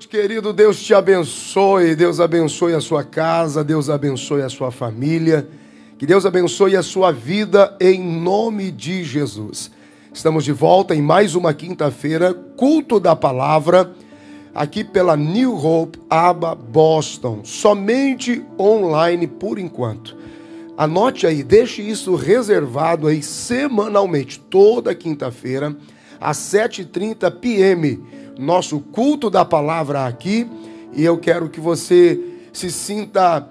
noite, querido. Deus te abençoe. Deus abençoe a sua casa. Deus abençoe a sua família. Que Deus abençoe a sua vida em nome de Jesus. Estamos de volta em mais uma quinta-feira, culto da palavra, aqui pela New Hope, Aba, Boston. Somente online por enquanto. Anote aí, deixe isso reservado aí semanalmente, toda quinta-feira, às 7h30 p.m., nosso culto da palavra aqui, e eu quero que você se sinta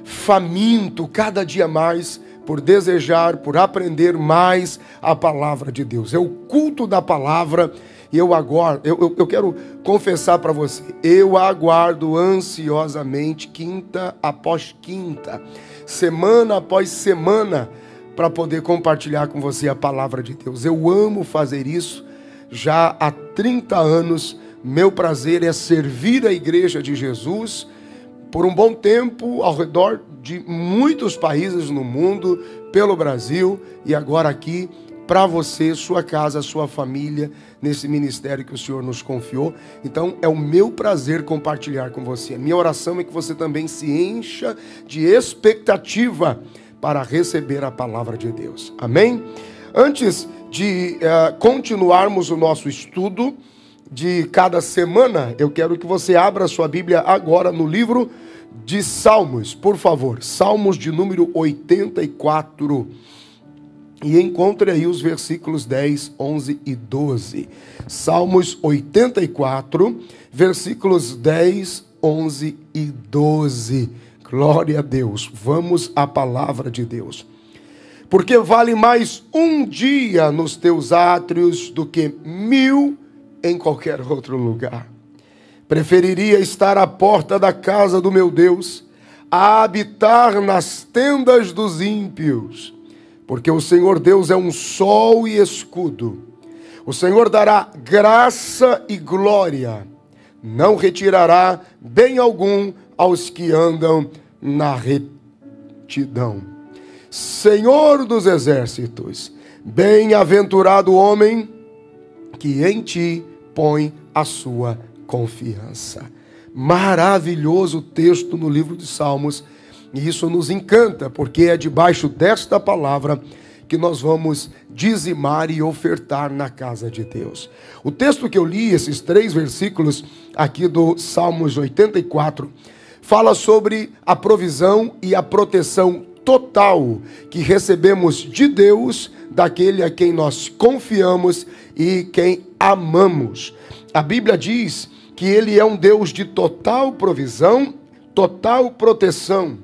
faminto cada dia mais por desejar, por aprender mais a palavra de Deus. É o culto da palavra, e eu quero confessar para você, eu aguardo ansiosamente, quinta após quinta, semana após semana, para poder compartilhar com você a palavra de Deus. Eu amo fazer isso. Já há 30 anos, meu prazer é servir a igreja de Jesus por um bom tempo, ao redor de muitos países no mundo, pelo Brasil, e agora aqui para você, sua casa, sua família, nesse ministério que o Senhor nos confiou. Então é o meu prazer compartilhar com você. Minha oração é que você também se encha de expectativa para receber a palavra de Deus. Amém? Antes de continuarmos o nosso estudo de cada semana, eu quero que você abra sua Bíblia agora no livro de Salmos, por favor. Salmos de número 84. E encontre aí os versículos 10, 11 e 12. Salmos 84, versículos 10, 11 e 12. Glória a Deus. Vamos à palavra de Deus. Porque vale mais um dia nos teus átrios do que 1000 em qualquer outro lugar. Preferiria estar à porta da casa do meu Deus, a habitar nas tendas dos ímpios. Porque o Senhor Deus é um sol e escudo. O Senhor dará graça e glória. Não retirará bem algum aos que andam na retidão. Senhor dos exércitos, bem-aventurado o homem que em ti põe a sua confiança. Maravilhoso texto no livro de Salmos, e isso nos encanta, porque é debaixo desta palavra que nós vamos dizimar e ofertar na casa de Deus. O texto que eu li, esses 3 versículos aqui do Salmos 84, fala sobre a provisão e a proteção total que recebemos de Deus, daquele a quem nós confiamos e quem amamos. A Bíblia diz que Ele é um Deus de total provisão, total proteção.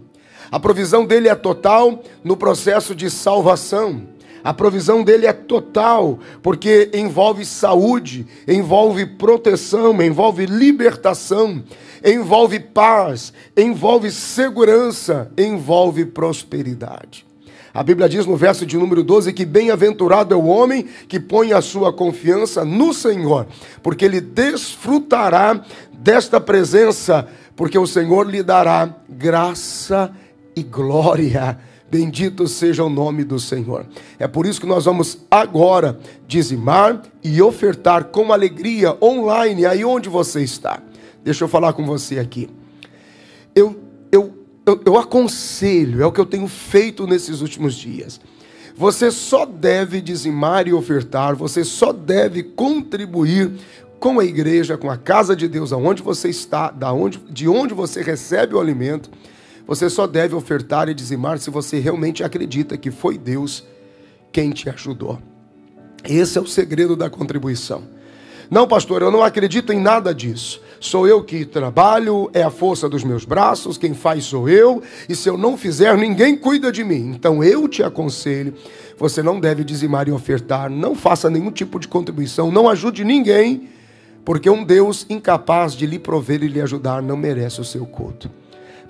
A provisão dele é total no processo de salvação. A provisão dele é total porque envolve saúde, envolve proteção, envolve libertação, envolve paz, envolve segurança, envolve prosperidade. A Bíblia diz no verso de número 12 que bem-aventurado é o homem que põe a sua confiança no Senhor, porque ele desfrutará desta presença, porque o Senhor lhe dará graça e glória. Bendito seja o nome do Senhor. É por isso que nós vamos agora dizimar e ofertar com alegria online, aí onde você está. Deixa eu falar com você aqui. Eu aconselho, é o que eu tenho feito nesses últimos dias. Você só deve dizimar e ofertar, você só deve contribuir com a igreja, com a casa de Deus, aonde você está, de onde você recebe o alimento. Você só deve ofertar e dizimar se você realmente acredita que foi Deus quem te ajudou. Esse é o segredo da contribuição. Não, pastor, eu não acredito em nada disso. Sou eu que trabalho, é a força dos meus braços, quem faz sou eu, e se eu não fizer, ninguém cuida de mim. Então eu te aconselho, você não deve dizimar e ofertar, não faça nenhum tipo de contribuição, não ajude ninguém, porque um Deus incapaz de lhe prover e lhe ajudar não merece o seu culto.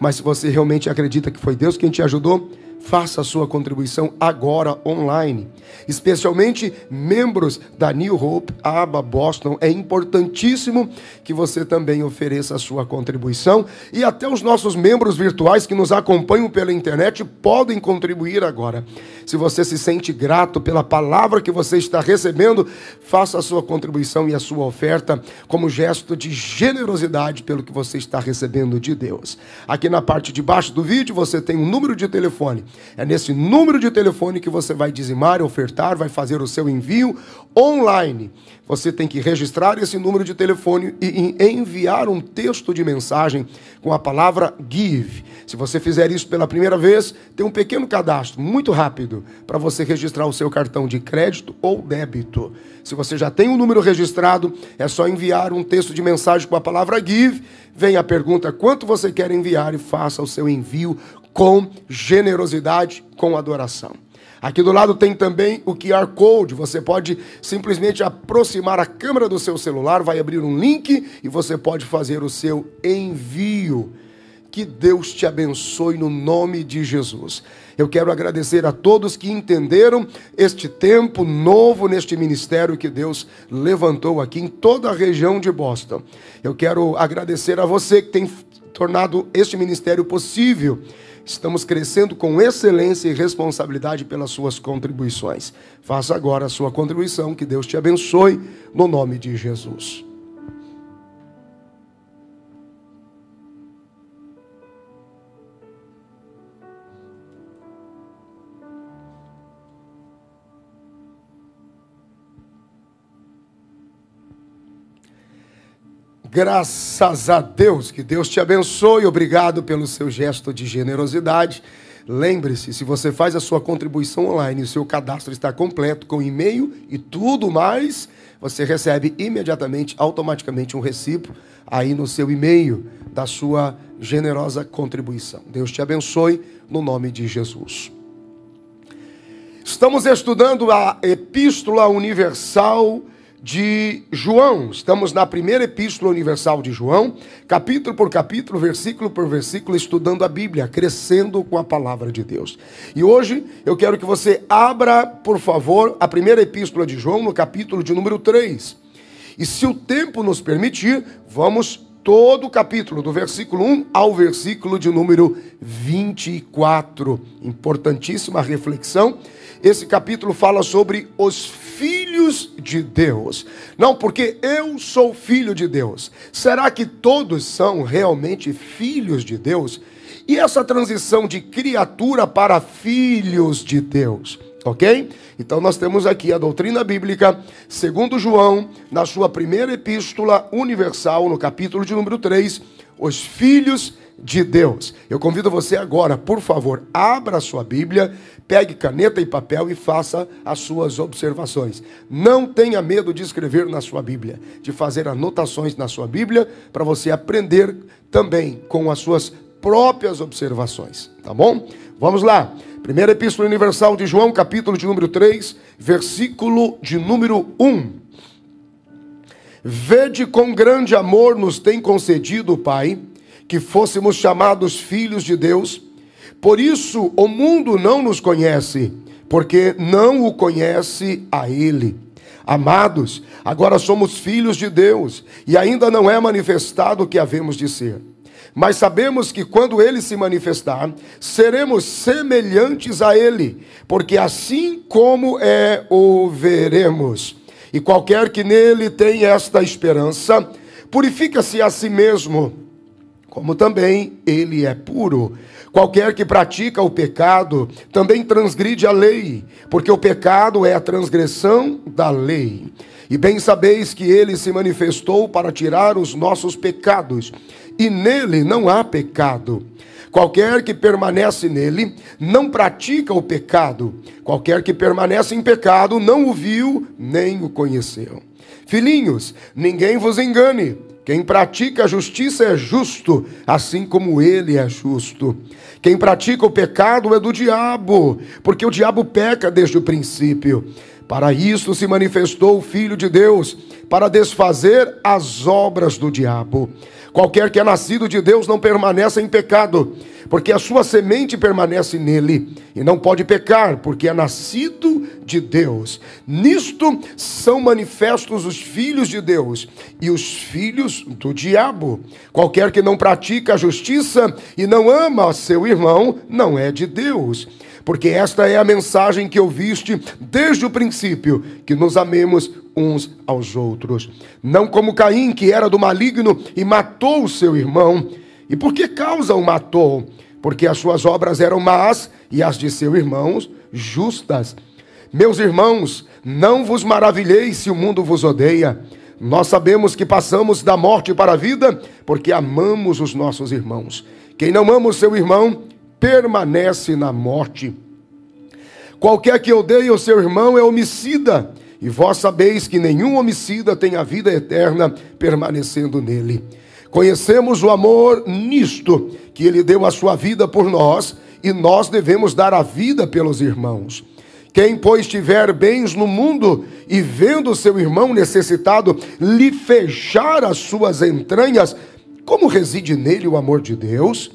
Mas se você realmente acredita que foi Deus quem te ajudou, Faça a sua contribuição agora online. Especialmente membros da New Hope, Aba, Boston. É importantíssimo que você também ofereça a sua contribuição. E até os nossos membros virtuais que nos acompanham pela internet podem contribuir agora. Se você se sente grato pela palavra que você está recebendo, faça a sua contribuição e a sua oferta como gesto de generosidade pelo que você está recebendo de Deus. Aqui na parte de baixo do vídeo você tem um número de telefone. É nesse número de telefone que você vai dizimar, ofertar, vai fazer o seu envio online. Você tem que registrar esse número de telefone e enviar um texto de mensagem com a palavra give. Se você fizer isso pela primeira vez, tem um pequeno cadastro, muito rápido, para você registrar o seu cartão de crédito ou débito. Se você já tem um número registrado, é só enviar um texto de mensagem com a palavra give. Vem a pergunta quanto você quer enviar e faça o seu envio com generosidade, com adoração. Aqui do lado tem também o QR Code. Você pode simplesmente aproximar a câmera do seu celular, vai abrir um link e você pode fazer o seu envio. Que Deus te abençoe no nome de Jesus. Eu quero agradecer a todos que entenderam este tempo novo neste ministério que Deus levantou aqui em toda a região de Boston. Eu quero agradecer a você que tem tornado este ministério possível. Estamos crescendo com excelência e responsabilidade pelas suas contribuições. Faça agora a sua contribuição, que Deus te abençoe, no nome de Jesus. Graças a Deus, que Deus te abençoe, obrigado pelo seu gesto de generosidade. Lembre-se, se você faz a sua contribuição online e o seu cadastro está completo com e-mail e tudo mais, você recebe imediatamente, automaticamente um recibo aí no seu e-mail da sua generosa contribuição. Deus te abençoe no nome de Jesus. Estamos estudando a Epístola Universal de João. Estamos na primeira Epístola Universal de João, capítulo por capítulo, versículo por versículo, estudando a Bíblia, crescendo com a palavra de Deus. E hoje eu quero que você abra, por favor, a primeira Epístola de João, no capítulo de número 3. E se o tempo nos permitir, vamos todo o capítulo, do versículo 1 ao versículo de número 24. Importantíssima reflexão. Esse capítulo fala sobre os filhos de Deus. Não, porque eu sou filho de Deus. Será que todos são realmente filhos de Deus? E essa transição de criatura para filhos de Deus, ok? Então nós temos aqui a doutrina bíblica, segundo João, na sua primeira epístola universal, no capítulo de número 3, os filhos de Deus. Eu convido você agora, por favor, abra a sua Bíblia, pegue caneta e papel e faça as suas observações. Não tenha medo de escrever na sua Bíblia, de fazer anotações na sua Bíblia, para você aprender também com as suas próprias observações, tá bom? Vamos lá. Primeira Epístola Universal de João, capítulo de número 3, versículo de número 1. Vede com grande amor nos tem concedido o Pai, que fôssemos chamados filhos de Deus. Por isso o mundo não nos conhece, porque não o conhece a Ele. Amados, agora somos filhos de Deus, e ainda não é manifestado o que havemos de ser. Mas sabemos que quando Ele se manifestar, seremos semelhantes a Ele, porque assim como é, o veremos. E qualquer que nele tem esta esperança, purifica-se a si mesmo, como também ele é puro. Qualquer que pratica o pecado também transgride a lei, porque o pecado é a transgressão da lei. E bem sabeis que ele se manifestou para tirar os nossos pecados, e nele não há pecado. Qualquer que permanece nele não pratica o pecado. Qualquer que permanece em pecado não o viu nem o conheceu. Filhinhos, ninguém vos engane. Quem pratica a justiça é justo, assim como ele é justo. Quem pratica o pecado é do diabo, porque o diabo peca desde o princípio. Para isso se manifestou o Filho de Deus, para desfazer as obras do diabo. Qualquer que é nascido de Deus não permanece em pecado, porque a sua semente permanece nele, e não pode pecar, porque é nascido de Deus. Nisto são manifestos os filhos de Deus e os filhos do diabo. Qualquer que não pratica a justiça e não ama seu irmão, não é de Deus. Porque esta é a mensagem que ouviste desde o princípio, que nos amemos uns aos outros. Não como Caim, que era do maligno e matou o seu irmão. E por que causa o matou? Porque as suas obras eram más e as de seu irmão justas. Meus irmãos, não vos maravilheis se o mundo vos odeia. Nós sabemos que passamos da morte para a vida, porque amamos os nossos irmãos. Quem não ama o seu irmão, permanece na morte. Qualquer que odeie o seu irmão é homicida, e vós sabeis que nenhum homicida tem a vida eterna permanecendo nele. Conhecemos o amor nisto, que ele deu a sua vida por nós, e nós devemos dar a vida pelos irmãos. Quem, pois, tiver bens no mundo, e vendo seu irmão necessitado, lhe fechar as suas entranhas, como reside nele o amor de Deus?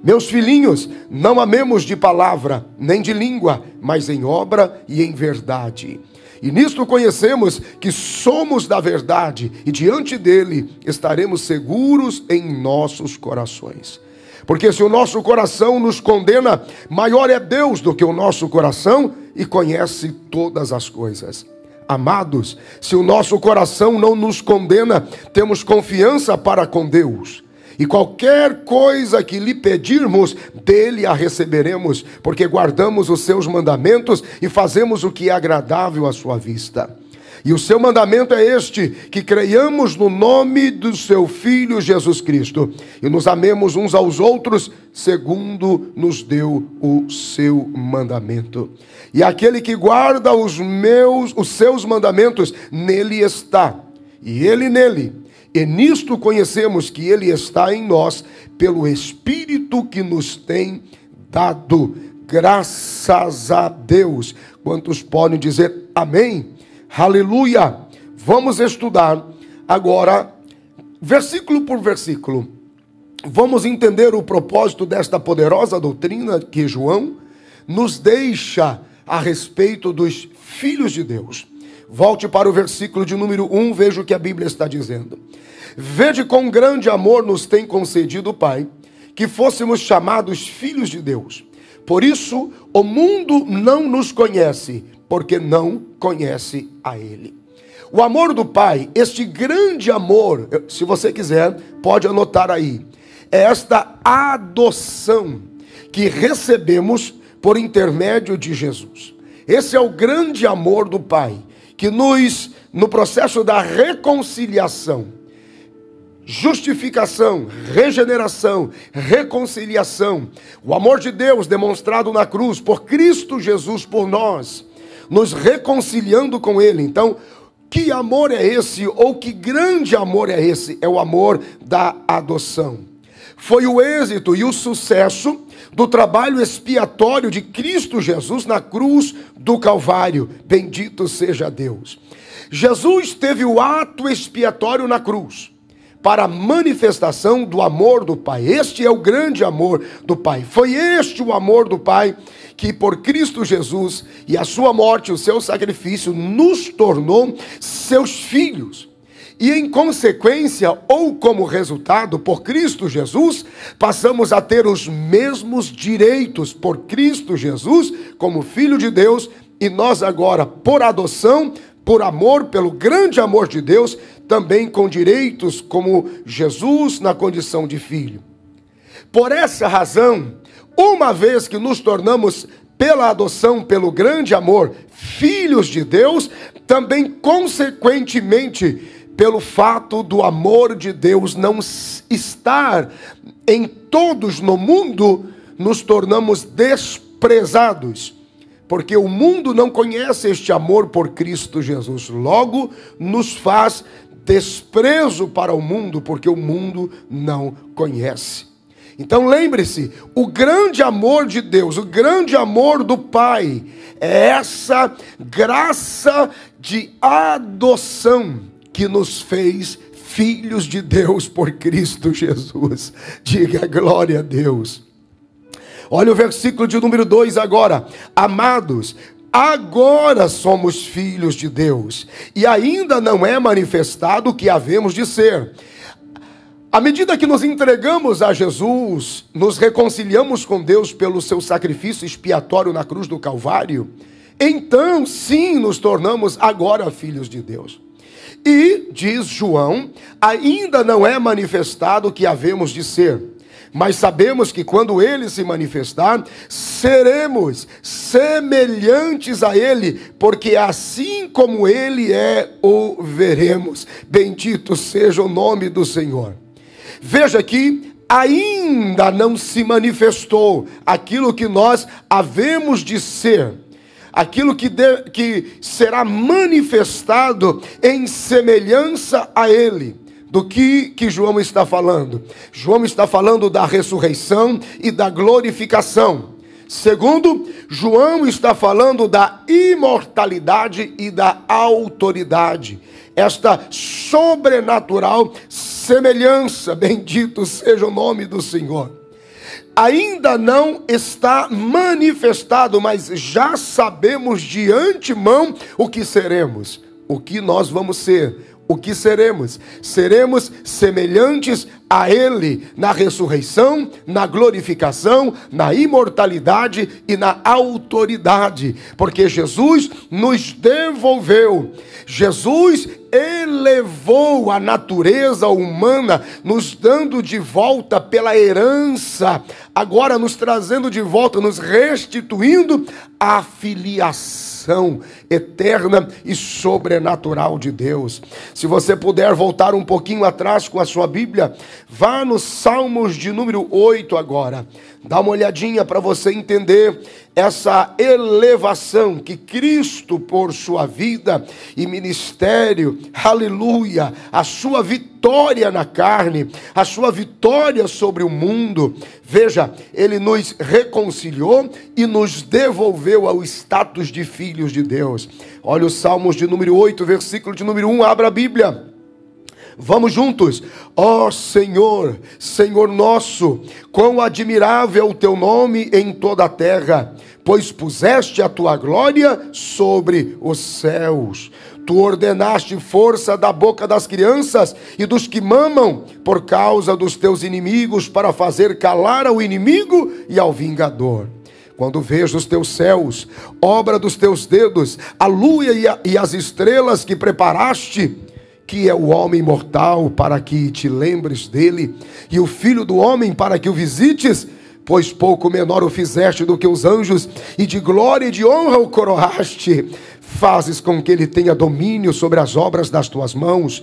Meus filhinhos, não amemos de palavra, nem de língua, mas em obra e em verdade. E nisto conhecemos que somos da verdade, e diante dele estaremos seguros em nossos corações. Porque se o nosso coração nos condena, maior é Deus do que o nosso coração, e conhece todas as coisas. Amados, se o nosso coração não nos condena, temos confiança para com Deus. E qualquer coisa que lhe pedirmos, dele a receberemos, porque guardamos os seus mandamentos e fazemos o que é agradável à sua vista. E o seu mandamento é este, que creiamos no nome do seu Filho Jesus Cristo, e nos amemos uns aos outros, segundo nos deu o seu mandamento. E aquele que guarda os seus mandamentos, nele está, e ele nele. E nisto conhecemos que ele está em nós, pelo Espírito que nos tem dado. Graças a Deus. Quantos podem dizer amém? Aleluia! Vamos estudar agora, versículo por versículo. Vamos entender o propósito desta poderosa doutrina que João nos deixa a respeito dos filhos de Deus. Volte para o versículo de número 1, veja o que a Bíblia está dizendo. Vede quão grande amor nos tem concedido o Pai, que fôssemos chamados filhos de Deus. Por isso, o mundo não nos conhece, porque não conhece a Ele. O amor do Pai, este grande amor, se você quiser, pode anotar aí, é esta adoção que recebemos por intermédio de Jesus. Esse é o grande amor do Pai, que no processo da reconciliação, justificação, regeneração, reconciliação, o amor de Deus demonstrado na cruz por Cristo Jesus por nós, nos reconciliando com Ele. Então, que amor é esse, ou que grande amor é esse? É o amor da adoção. Foi o êxito e o sucesso do trabalho expiatório de Cristo Jesus na cruz do Calvário. Bendito seja Deus. Jesus teve o ato expiatório na cruz para a manifestação do amor do Pai. Este é o grande amor do Pai. Foi este o amor do Pai que por Cristo Jesus e a sua morte, o seu sacrifício, nos tornou seus filhos. E em consequência, ou como resultado, por Cristo Jesus, passamos a ter os mesmos direitos por Cristo Jesus, como Filho de Deus, e nós agora, por adoção, por amor, pelo grande amor de Deus, também com direitos como Jesus na condição de filho. Por essa razão, uma vez que nos tornamos, pela adoção, pelo grande amor, filhos de Deus, também consequentemente, pelo fato do amor de Deus não estar em todos no mundo, nos tornamos desprezados, porque o mundo não conhece este amor por Cristo Jesus. Logo, nos faz desprezo para o mundo, porque o mundo não conhece. Então lembre-se, o grande amor de Deus, o grande amor do Pai, é essa graça de adoção que nos fez filhos de Deus por Cristo Jesus. Diga glória a Deus. Olha o versículo de número 2 agora. Amados, agora somos filhos de Deus, e ainda não é manifestado o que havemos de ser. À medida que nos entregamos a Jesus, nos reconciliamos com Deus pelo seu sacrifício expiatório na cruz do Calvário, então sim nos tornamos agora filhos de Deus. E, diz João, ainda não é manifestado o que havemos de ser, mas sabemos que quando ele se manifestar, seremos semelhantes a ele, porque assim como ele é, o veremos. Bendito seja o nome do Senhor. Veja que ainda não se manifestou aquilo que nós havemos de ser, aquilo que será manifestado em semelhança a ele. Do que João está falando? João está falando da ressurreição e da glorificação. Segundo, João está falando da imortalidade e da autoridade. Esta sobrenatural semelhança, bendito seja o nome do Senhor. Ainda não está manifestado, mas já sabemos de antemão o que seremos, o que nós vamos ser. O que seremos? Seremos semelhantes a ele na ressurreição, na glorificação, na imortalidade e na autoridade, porque Jesus nos devolveu, Jesus elevou a natureza humana, nos dando de volta pela herança, agora nos trazendo de volta, nos restituindo a filiação eterna e sobrenatural de Deus. Se você puder voltar um pouquinho atrás com a sua Bíblia, vá nos Salmos de número 8 agora. Dá uma olhadinha para você entender essa elevação que Cristo, por sua vida e ministério, aleluia, a sua vitória na carne, a sua vitória sobre o mundo. Veja, ele nos reconciliou e nos devolveu ao status de filhos de Deus. Olha os Salmos de número 8, versículo de número 1, abra a Bíblia. Vamos juntos. Ó Senhor, Senhor nosso, quão admirável é o teu nome em toda a terra, pois puseste a tua glória sobre os céus. Tu ordenaste força da boca das crianças e dos que mamam por causa dos teus inimigos, para fazer calar ao inimigo e ao vingador. Quando vejo os teus céus, obra dos teus dedos, a lua e as estrelas que preparaste, que é o homem mortal para que te lembres dele, e o filho do homem para que o visites, pois pouco menor o fizeste do que os anjos, e de glória e de honra o coroaste. Fazes com que ele tenha domínio sobre as obras das tuas mãos.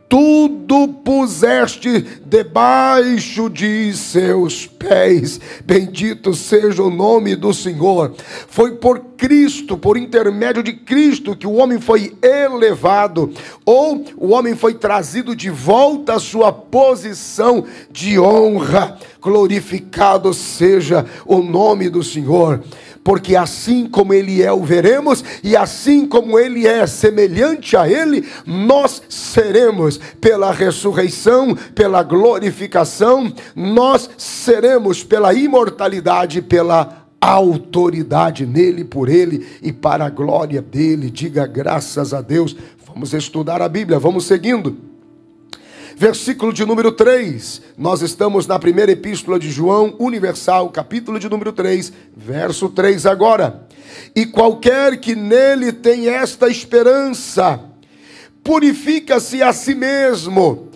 Tudo puseste debaixo de seus pés. Bendito seja o nome do Senhor. Foi por Cristo, por intermédio de Cristo, que o homem foi elevado, ou o homem foi trazido de volta à sua posição de honra. Glorificado seja o nome do Senhor. Porque assim como ele é, o veremos, e assim como ele é semelhante a ele, nós seremos pela ressurreição, pela glorificação, nós seremos pela imortalidade, pela autoridade nele, por ele e para a glória dele. Diga graças a Deus. Vamos estudar a Bíblia, vamos seguindo. Versículo de número 3, nós estamos na primeira epístola de João Universal, capítulo de número 3, verso 3 agora. E qualquer que nele tem esta esperança, purifica-se a si mesmo.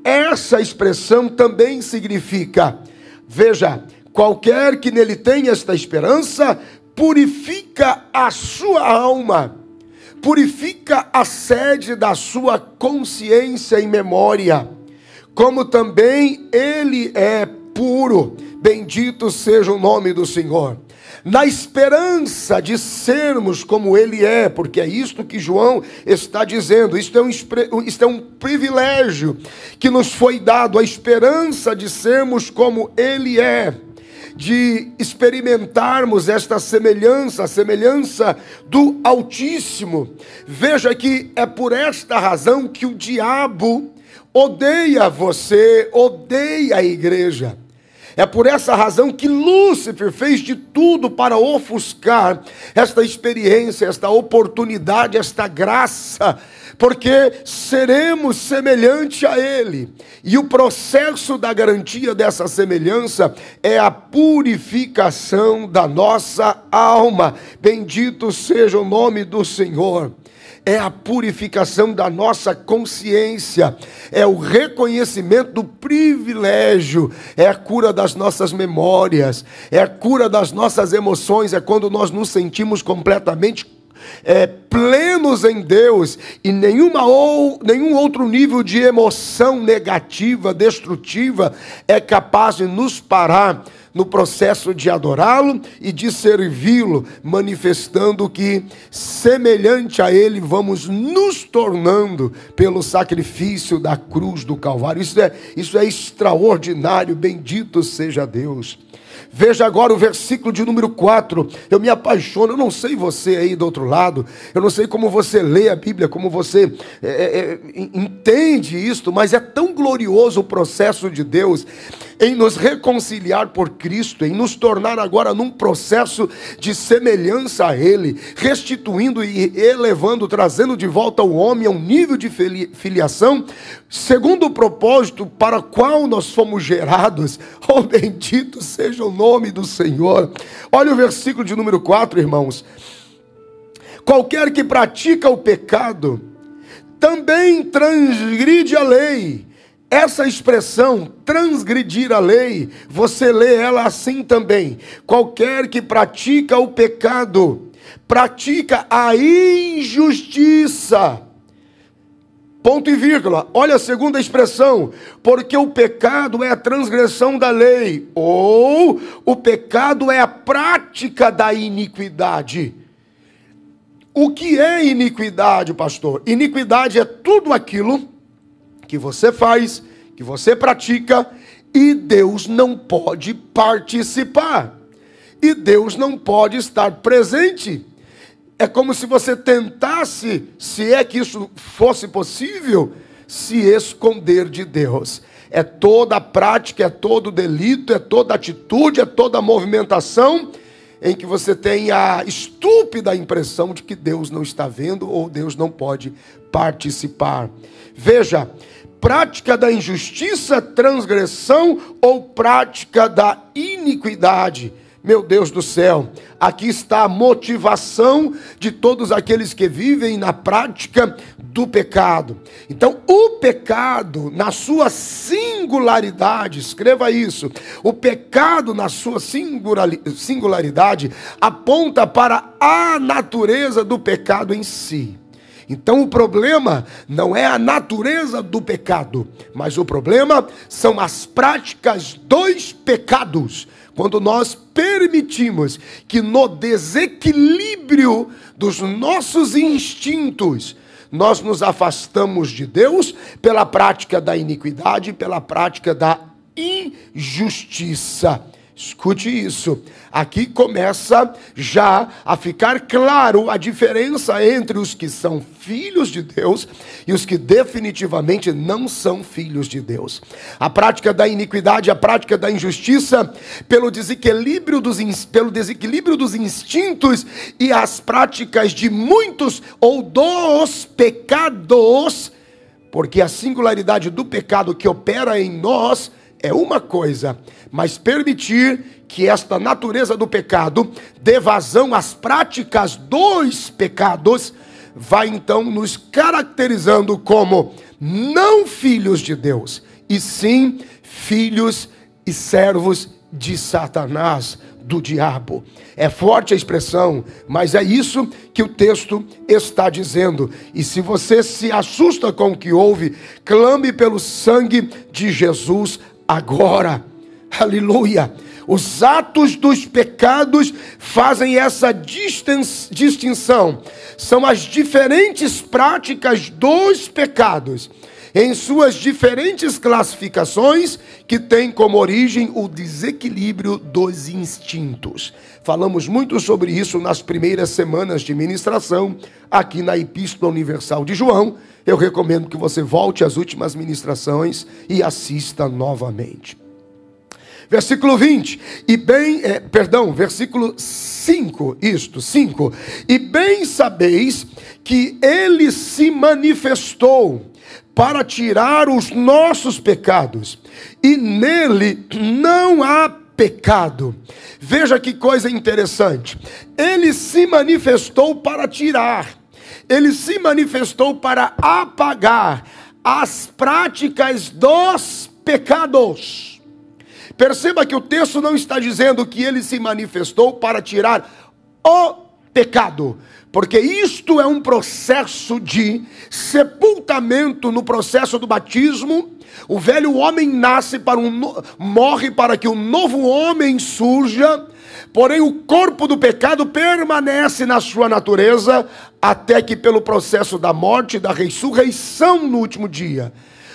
Essa expressão também significa, veja, qualquer que nele tem esta esperança, purifica a sua alma. Purifica a sede da sua consciência e memória, como também ele é puro. Bendito seja o nome do Senhor. Na esperança de sermos como Ele é, porque é isto que João está dizendo. Isto é um privilégio que nos foi dado, a esperança de sermos como Ele é, de experimentarmos esta semelhança, a semelhança do Altíssimo. Veja que é por esta razão que o diabo odeia você, odeia a igreja. É por essa razão que Lúcifer fez de tudo para ofuscar esta experiência, esta oportunidade, esta graça, porque seremos semelhante a Ele. E o processo da garantia dessa semelhança é a purificação da nossa alma. Bendito seja o nome do Senhor. É a purificação da nossa consciência, é o reconhecimento do privilégio, é a cura das nossas memórias, é a cura das nossas emoções, é quando nós nos sentimos completamente plenos em Deus, e nenhum outro nível de emoção negativa, destrutiva, é capaz de nos parar no processo de adorá-lo e de servi-lo, manifestando que, semelhante a Ele, vamos nos tornando pelo sacrifício da cruz do Calvário. Isso é extraordinário, bendito seja Deus. Veja agora o versículo de número 4, eu me apaixono, eu não sei você aí do outro lado, eu não sei como você lê a Bíblia, como você entende isto, mas é tão glorioso o processo de Deus em nos reconciliar por Cristo, em nos tornar agora num processo de semelhança a Ele, restituindo e elevando, trazendo de volta o homem a um nível de filiação, segundo o propósito para o qual nós fomos gerados. Oh, bendito seja o nome do Senhor. Olha o versículo de número 4, irmãos. Qualquer que pratica o pecado também transgride a lei. Essa expressão, transgredir a lei, você lê ela assim também. Qualquer que pratica o pecado, pratica a injustiça. Ponto e vírgula. Olha a segunda expressão. Porque o pecado é a transgressão da lei, ou o pecado é a prática da iniquidade. O que é iniquidade, pastor? Iniquidade é tudo aquilo que você faz, que você pratica, e Deus não pode participar. E Deus não pode estar presente. É como se você tentasse, se é que isso fosse possível, se esconder de Deus. É toda a prática, é todo delito, é toda atitude, é toda a movimentação em que você tem a estúpida impressão de que Deus não está vendo ou Deus não pode participar. Veja, prática da injustiça, transgressão ou prática da iniquidade. Meu Deus do céu, aqui está a motivação de todos aqueles que vivem na prática do pecado. Então, o pecado, na sua singularidade, escreva isso, o pecado, na sua singularidade, aponta para a natureza do pecado em si. Então o problema não é a natureza do pecado, mas o problema são as práticas dos pecados. Quando nós permitimos que no desequilíbrio dos nossos instintos, nós nos afastamos de Deus pela prática da iniquidade, pela prática da injustiça. Escute isso, aqui começa já a ficar claro a diferença entre os que são filhos de Deus e os que definitivamente não são filhos de Deus. A prática da iniquidade, a prática da injustiça, pelo desequilíbrio dos instintos e as práticas de muitos ou dos pecados, porque a singularidade do pecado que opera em nós é uma coisa, mas permitir que esta natureza do pecado dê vazão às práticas dos pecados, vai então nos caracterizando como não filhos de Deus, e sim filhos e servos de Satanás, do diabo. É forte a expressão, mas é isso que o texto está dizendo. E se você se assusta com o que ouve, clame pelo sangue de Jesus agora. Aleluia. Os atos dos pecados fazem essa distinção. São as diferentes práticas dos pecados, em suas diferentes classificações, que têm como origem o desequilíbrio dos instintos. Falamos muito sobre isso nas primeiras semanas de ministração, aqui na Epístola Universal de João. Eu recomendo que você volte às últimas ministrações e assista novamente. Versículo 20, versículo 5, 5. E bem sabeis que ele se manifestou para tirar os nossos pecados, e nele não há pecado. Veja que coisa interessante. Ele se manifestou para tirar, ele se manifestou para apagar as práticas dos pecados. Perceba que o texto não está dizendo que ele se manifestou para tirar o pecado, porque isto é um processo de sepultamento. No processo do batismo, o velho homem morre para que o novo homem surja, porém o corpo do pecado permanece na sua natureza, até que pelo processo da morte e da ressurreição no último dia.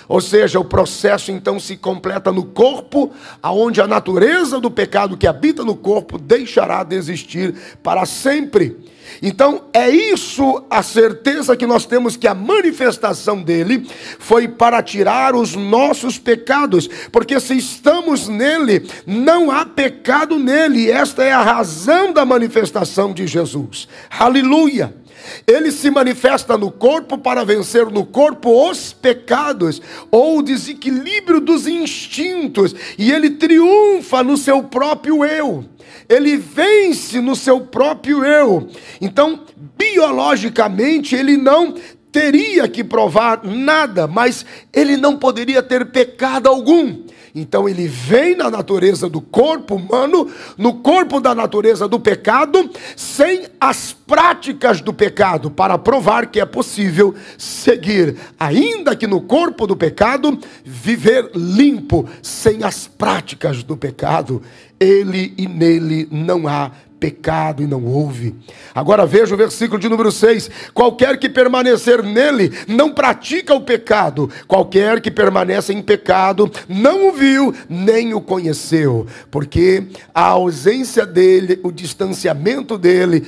Ou seja, o processo então se completa no corpo, aonde a natureza do pecado que habita no corpo deixará de existir para sempre. Então é isso a certeza que nós temos, que a manifestação dele foi para tirar os nossos pecados, porque se estamos nele, não há pecado nele, e esta é a razão da manifestação de Jesus. Aleluia! Ele se manifesta no corpo para vencer no corpo os pecados, ou o desequilíbrio dos instintos, e ele triunfa no seu próprio eu. Ele vence no seu próprio eu. Então, biologicamente, ele não teria que provar nada, mas ele não poderia ter pecado algum. Então ele vem na natureza do corpo humano, no corpo da natureza do pecado, sem as práticas do pecado, para provar que é possível seguir, ainda que no corpo do pecado, viver limpo, sem as práticas do pecado. Ele e nele não há pecado, e não houve. Agora veja o versículo de número 6. Qualquer que permanecer nele não pratica o pecado. Qualquer que permanece em pecado não o viu, nem o conheceu. Porque a ausência dele, o distanciamento dele,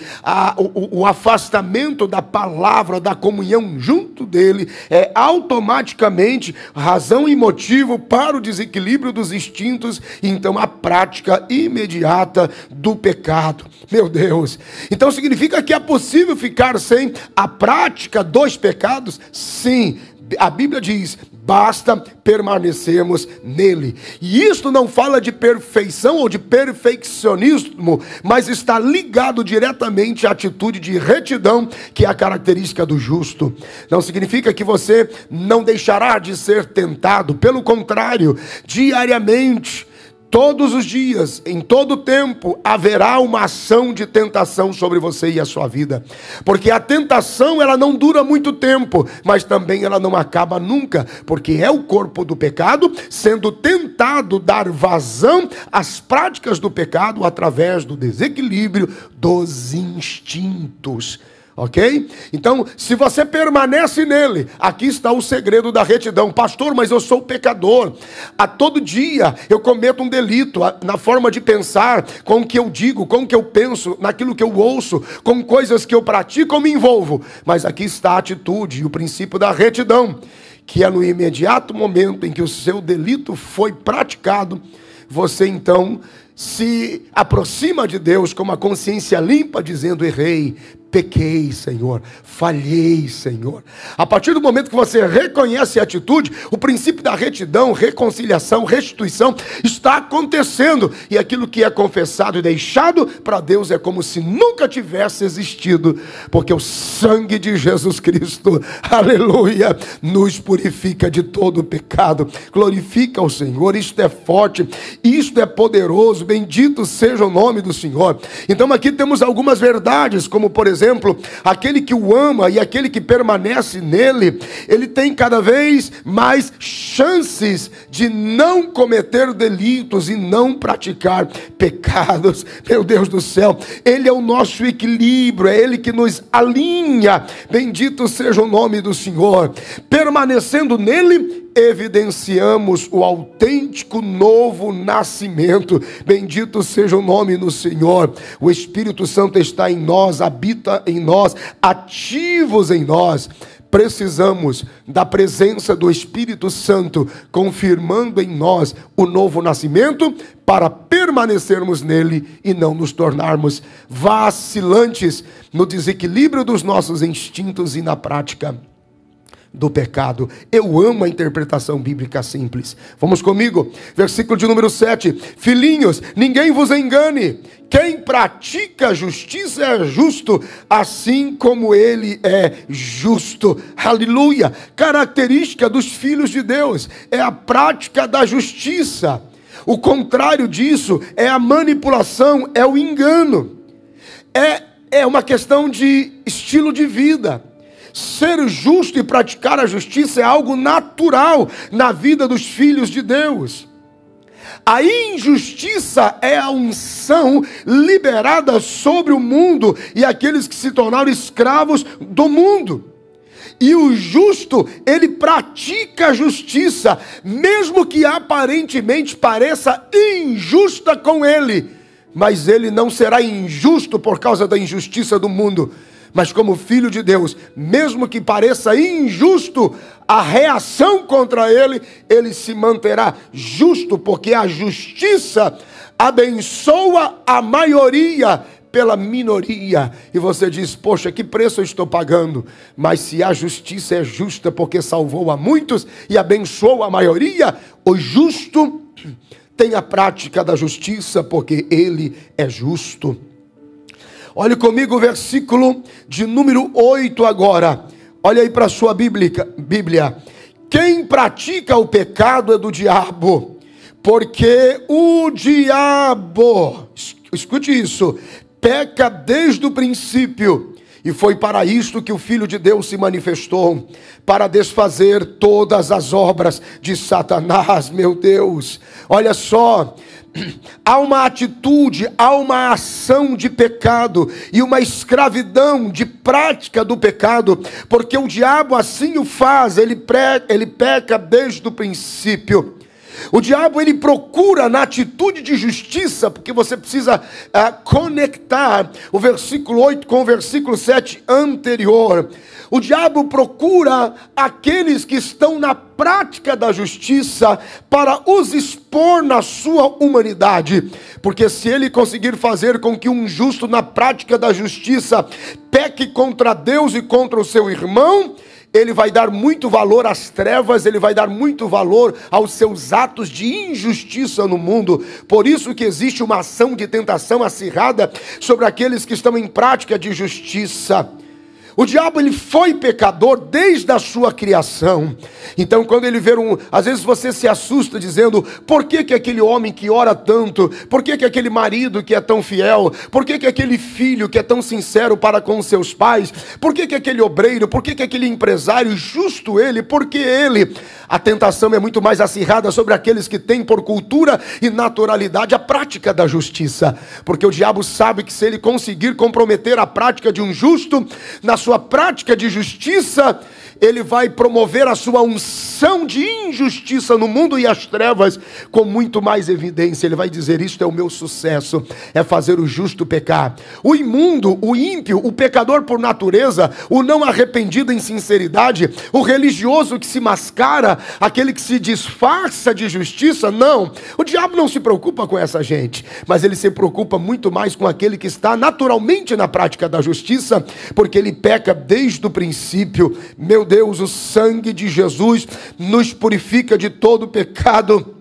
o afastamento da palavra, da comunhão junto dele, é automaticamente razão e motivo para o desequilíbrio dos instintos, e então a prática imediata do pecado. Meu Deus, então significa que é possível ficar sem a prática dos pecados? Sim, a Bíblia diz, basta permanecermos nele. E isto não fala de perfeição ou de perfeccionismo, mas está ligado diretamente à atitude de retidão, que é a característica do justo. Não significa que você não deixará de ser tentado, pelo contrário, diariamente, todos os dias, em todo tempo, haverá uma ação de tentação sobre você e a sua vida. Porque a tentação, ela não dura muito tempo, mas também ela não acaba nunca. Porque é o corpo do pecado sendo tentado dar vazão às práticas do pecado através do desequilíbrio dos instintos. Ok? Então, se você permanece nele, aqui está o segredo da retidão. Pastor, mas eu sou pecador. A todo dia eu cometo um delito na forma de pensar, com o que eu digo, com o que eu penso, naquilo que eu ouço, com coisas que eu pratico ou me envolvo. Mas aqui está a atitude e o princípio da retidão, que é no imediato momento em que o seu delito foi praticado, você então se aproxima de Deus com uma consciência limpa, dizendo: errei, pequei, Senhor, falhei, Senhor. A partir do momento que você reconhece a atitude, o princípio da retidão, reconciliação, restituição está acontecendo, e aquilo que é confessado e deixado para Deus é como se nunca tivesse existido, porque o sangue de Jesus Cristo, aleluia, nos purifica de todo o pecado. Glorifica o Senhor. Isto é forte, isto é poderoso, bendito seja o nome do Senhor. Então aqui temos algumas verdades, como por exemplo, exemplo, aquele que o ama e aquele que permanece nele, ele tem cada vez mais chances de não cometer delitos e não praticar pecados. Meu Deus do céu, ele é o nosso equilíbrio, é ele que nos alinha. Bendito seja o nome do Senhor. Permanecendo nele, evidenciamos o autêntico novo nascimento. Bendito seja o nome do Senhor. O Espírito Santo está em nós, habita em nós, ativos em nós. Precisamos da presença do Espírito Santo, confirmando em nós o novo nascimento, para permanecermos nele e não nos tornarmos vacilantes no desequilíbrio dos nossos instintos e na prática do pecado. Eu amo a interpretação bíblica simples. Vamos comigo, versículo de número 7. Filhinhos, ninguém vos engane. Quem pratica a justiça é justo, assim como ele é justo. Aleluia! Característica dos filhos de Deus é a prática da justiça. O contrário disso é a manipulação, é o engano. É uma questão de estilo de vida. Ser justo e praticar a justiça é algo natural na vida dos filhos de Deus. A injustiça é a unção liberada sobre o mundo e aqueles que se tornaram escravos do mundo. E o justo, ele pratica a justiça, mesmo que aparentemente pareça injusta com ele. Mas ele não será injusto por causa da injustiça do mundo. Mas como filho de Deus, mesmo que pareça injusto a reação contra ele, ele se manterá justo, porque a justiça abençoa a maioria pela minoria. E você diz, poxa, que preço eu estou pagando? Mas se a justiça é justa porque salvou a muitos e abençoou a maioria, o justo tem a prática da justiça porque ele é justo. Olhe comigo o versículo de número 8 agora. Olha aí para a sua Bíblia. Quem pratica o pecado é do diabo, porque o diabo, escute isso, peca desde o princípio. E foi para isto que o Filho de Deus se manifestou, para desfazer todas as obras de Satanás. Meu Deus, olha só, há uma atitude, há uma ação de pecado e uma escravidão de prática do pecado, porque o diabo assim o faz, ele peca desde o princípio. O diabo, ele procura na atitude de justiça, porque você precisa conectar o versículo 8 com o versículo 7 anterior. O diabo procura aqueles que estão na prática da justiça para os expor na sua humanidade. Porque se ele conseguir fazer com que um justo na prática da justiça peque contra Deus e contra o seu irmão, ele vai dar muito valor às trevas, ele vai dar muito valor aos seus atos de injustiça no mundo. Por isso que existe uma ação de tentação acirrada sobre aqueles que estão em prática de justiça. O diabo, ele foi pecador desde a sua criação. Então quando ele vê às vezes você se assusta dizendo, por que aquele homem que ora tanto, por que aquele marido que é tão fiel, por que aquele filho que é tão sincero para com os seus pais, por que aquele obreiro, por que aquele empresário, justo ele, porque ele? A tentação é muito mais acirrada sobre aqueles que têm por cultura e naturalidade a prática da justiça, porque o diabo sabe que se ele conseguir comprometer a prática de um justo, na sua prática de justiça, ele vai promover a sua unção de injustiça no mundo e as trevas com muito mais evidência. Ele vai dizer, isto é o meu sucesso, é fazer o justo pecar. O imundo, o ímpio, o pecador por natureza, o não arrependido em sinceridade, o religioso que se mascara, aquele que se disfarça de justiça, não. O diabo não se preocupa com essa gente, mas ele se preocupa muito mais com aquele que está naturalmente na prática da justiça, porque ele peca desde o princípio. Meu Deus, o sangue de Jesus nos purifica de todo pecado.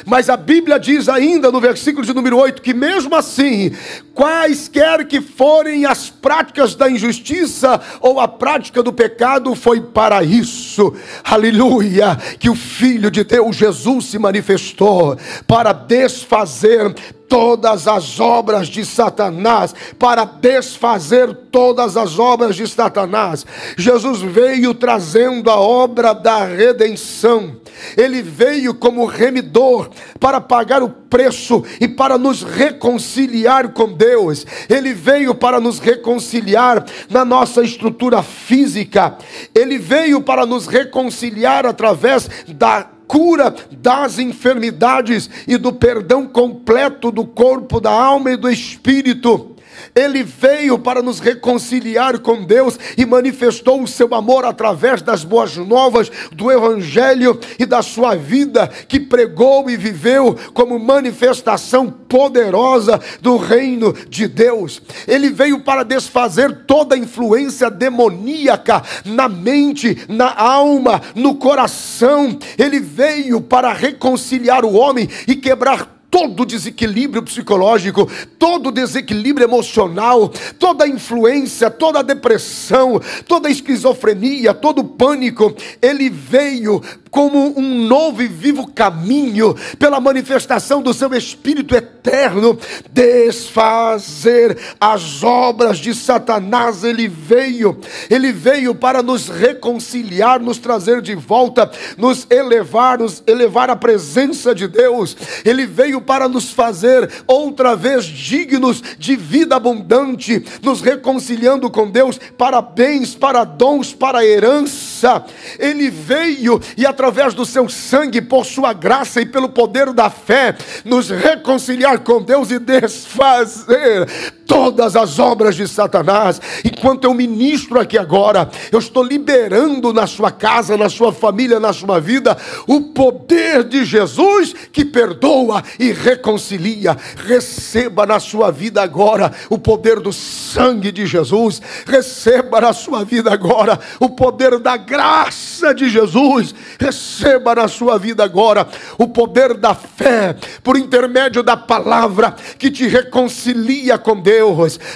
Mas a Bíblia diz ainda no versículo de número 8, que mesmo assim, quaisquer que forem as práticas da injustiça ou a prática do pecado, foi para isso, aleluia, que o Filho de Deus Jesus se manifestou, para desfazer todas as obras de Satanás, para desfazer todas as obras de Satanás. Jesus veio trazendo a obra da redenção. Ele veio como remidor para pagar o preço e para nos reconciliar com Deus. Ele veio para nos reconciliar na nossa estrutura física. Ele veio para nos reconciliar através da cura das enfermidades e do perdão completo do corpo, da alma e do espírito. Ele veio para nos reconciliar com Deus e manifestou o seu amor através das boas novas do Evangelho e da sua vida, que pregou e viveu como manifestação poderosa do reino de Deus. Ele veio para desfazer toda influência demoníaca na mente, na alma, no coração. Ele veio para reconciliar o homem e quebrar todo desequilíbrio psicológico, todo desequilíbrio emocional, toda influência, toda depressão, toda esquizofrenia, todo pânico. Ele veio como um novo e vivo caminho, pela manifestação do seu Espírito eterno, desfazer as obras de Satanás. Ele veio para nos reconciliar, nos trazer de volta, nos elevar à presença de Deus. Ele veio para nos fazer outra vez dignos de vida abundante, nos reconciliando com Deus para bens, para dons, para herança. Ele veio e através do seu sangue, por sua graça e pelo poder da fé, nos reconciliar com Deus e desfazer todas as obras de Satanás. Enquanto eu ministro aqui agora, eu estou liberando na sua casa, na sua família, na sua vida, o poder de Jesus que perdoa e reconcilia. Receba na sua vida agora o poder do sangue de Jesus. Receba na sua vida agora o poder da graça de Jesus. Receba na sua vida agora o poder da fé, por intermédio da palavra que te reconcilia com Deus.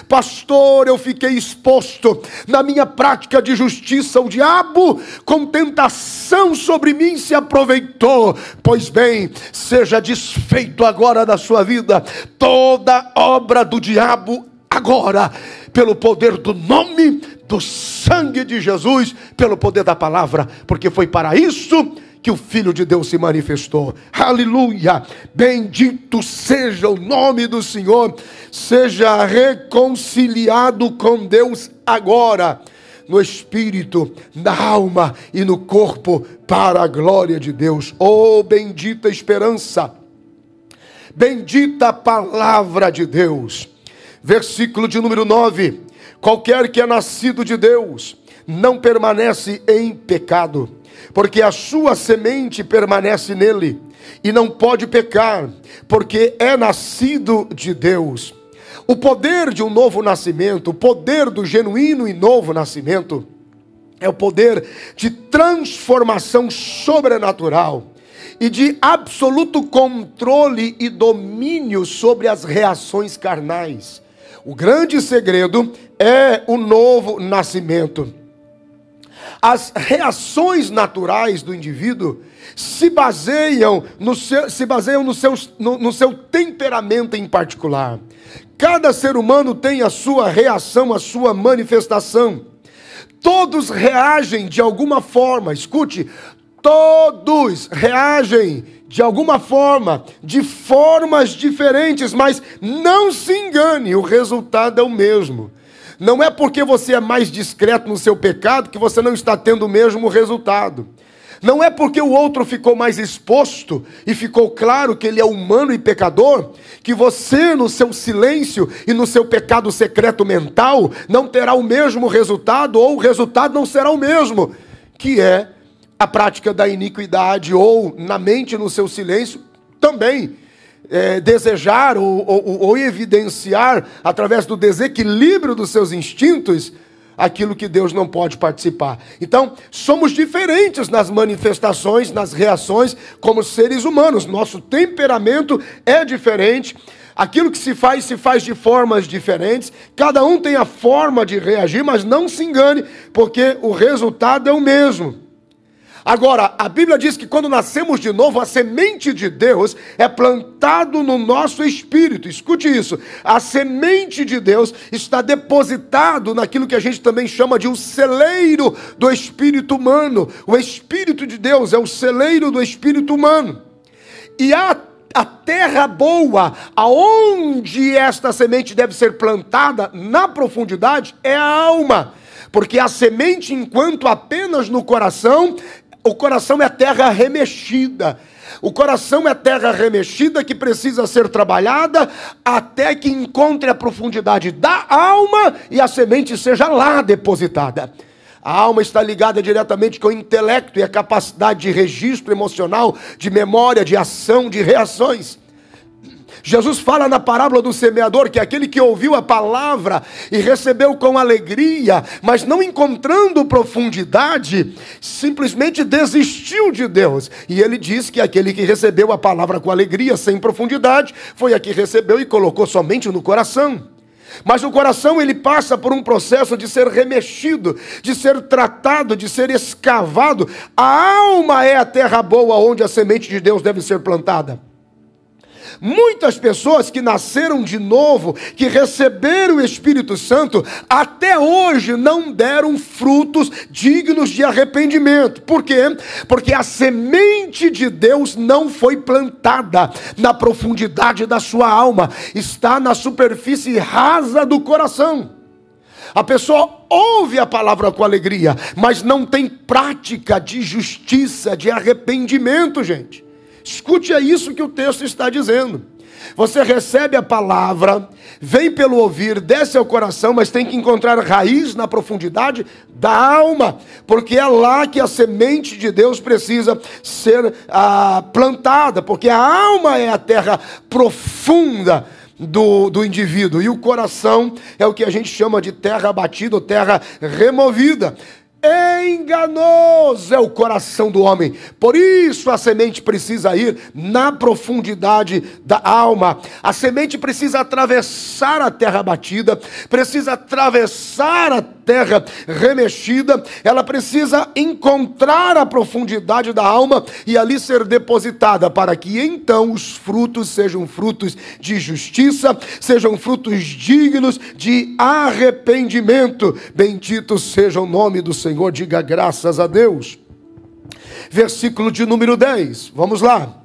Pastor, eu fiquei exposto na minha prática de justiça. O diabo, com tentação sobre mim, se aproveitou. Pois bem, seja desfeito agora da sua vida toda obra do diabo agora, pelo poder do nome, do sangue de Jesus, pelo poder da palavra, porque foi para isso que o Filho de Deus se manifestou. Aleluia! Bendito seja o nome do Senhor. Seja reconciliado com Deus agora, no espírito, na alma e no corpo, para a glória de Deus. Oh, bendita esperança! Bendita palavra de Deus. Versículo de número 9. Qualquer que é nascido de Deus não permanece em pecado, porque a sua semente permanece nele, e não pode pecar, porque é nascido de Deus. O poder de um novo nascimento, o poder do genuíno e novo nascimento, é o poder de transformação sobrenatural e de absoluto controle e domínio sobre as reações carnais. O grande segredo é o novo nascimento. As reações naturais do indivíduo se baseiam no seu temperamento em particular. Cada ser humano tem a sua reação, a sua manifestação. Todos reagem de alguma forma. Escute, todos reagem de alguma forma, de formas diferentes, mas não se engane, o resultado é o mesmo. Não é porque você é mais discreto no seu pecado que você não está tendo o mesmo resultado. Não é porque o outro ficou mais exposto e ficou claro que ele é humano e pecador, que você, no seu silêncio e no seu pecado secreto mental, não terá o mesmo resultado, ou o resultado não será o mesmo, que é a prática da iniquidade, ou na mente, no seu silêncio, também desejar ou evidenciar, através do desequilíbrio dos seus instintos, aquilo que Deus não pode participar. Então, somos diferentes nas manifestações, nas reações, como seres humanos. Nosso temperamento é diferente. Aquilo que se faz de formas diferentes. Cada um tem a forma de reagir, mas não se engane, porque o resultado é o mesmo. Agora, a Bíblia diz que quando nascemos de novo, a semente de Deus é plantado no nosso espírito. Escute isso. A semente de Deus está depositado naquilo que a gente também chama de um celeiro do espírito humano. O Espírito de Deus é o celeiro do espírito humano. E a terra boa, aonde esta semente deve ser plantada na profundidade, é a alma. Porque a semente, enquanto apenas no coração, o coração é terra remexida. O coração é terra remexida que precisa ser trabalhada até que encontre a profundidade da alma e a semente seja lá depositada. A alma está ligada diretamente com o intelecto e a capacidade de registro emocional, de memória, de ação, de reações. Jesus fala na parábola do semeador que aquele que ouviu a palavra e recebeu com alegria, mas não encontrando profundidade, simplesmente desistiu de Deus. E ele diz que aquele que recebeu a palavra com alegria, sem profundidade, foi a que recebeu e colocou somente no coração. Mas o coração, ele passa por um processo de ser remexido, de ser tratado, de ser escavado. A alma é a terra boa onde a semente de Deus deve ser plantada. Muitas pessoas que nasceram de novo, que receberam o Espírito Santo, até hoje não deram frutos dignos de arrependimento. Por quê? Porque a semente de Deus não foi plantada na profundidade da sua alma, está na superfície rasa do coração. A pessoa ouve a palavra com alegria, mas não tem prática de justiça, de arrependimento, gente. Escute, é isso que o texto está dizendo. Você recebe a palavra, vem pelo ouvir, desce ao coração, mas tem que encontrar raiz na profundidade da alma, porque é lá que a semente de Deus precisa ser plantada, porque a alma é a terra profunda do indivíduo, e o coração é o que a gente chama de terra abatida ou terra removida. Enganoso é o coração do homem, por isso a semente precisa ir na profundidade da alma. A semente precisa atravessar a terra batida, precisa atravessar a terra remexida, ela precisa encontrar a profundidade da alma e ali ser depositada, para que então os frutos sejam frutos de justiça, sejam frutos dignos de arrependimento. Bendito seja o nome do Senhor, diga graças a Deus. Versículo de número 10, vamos lá.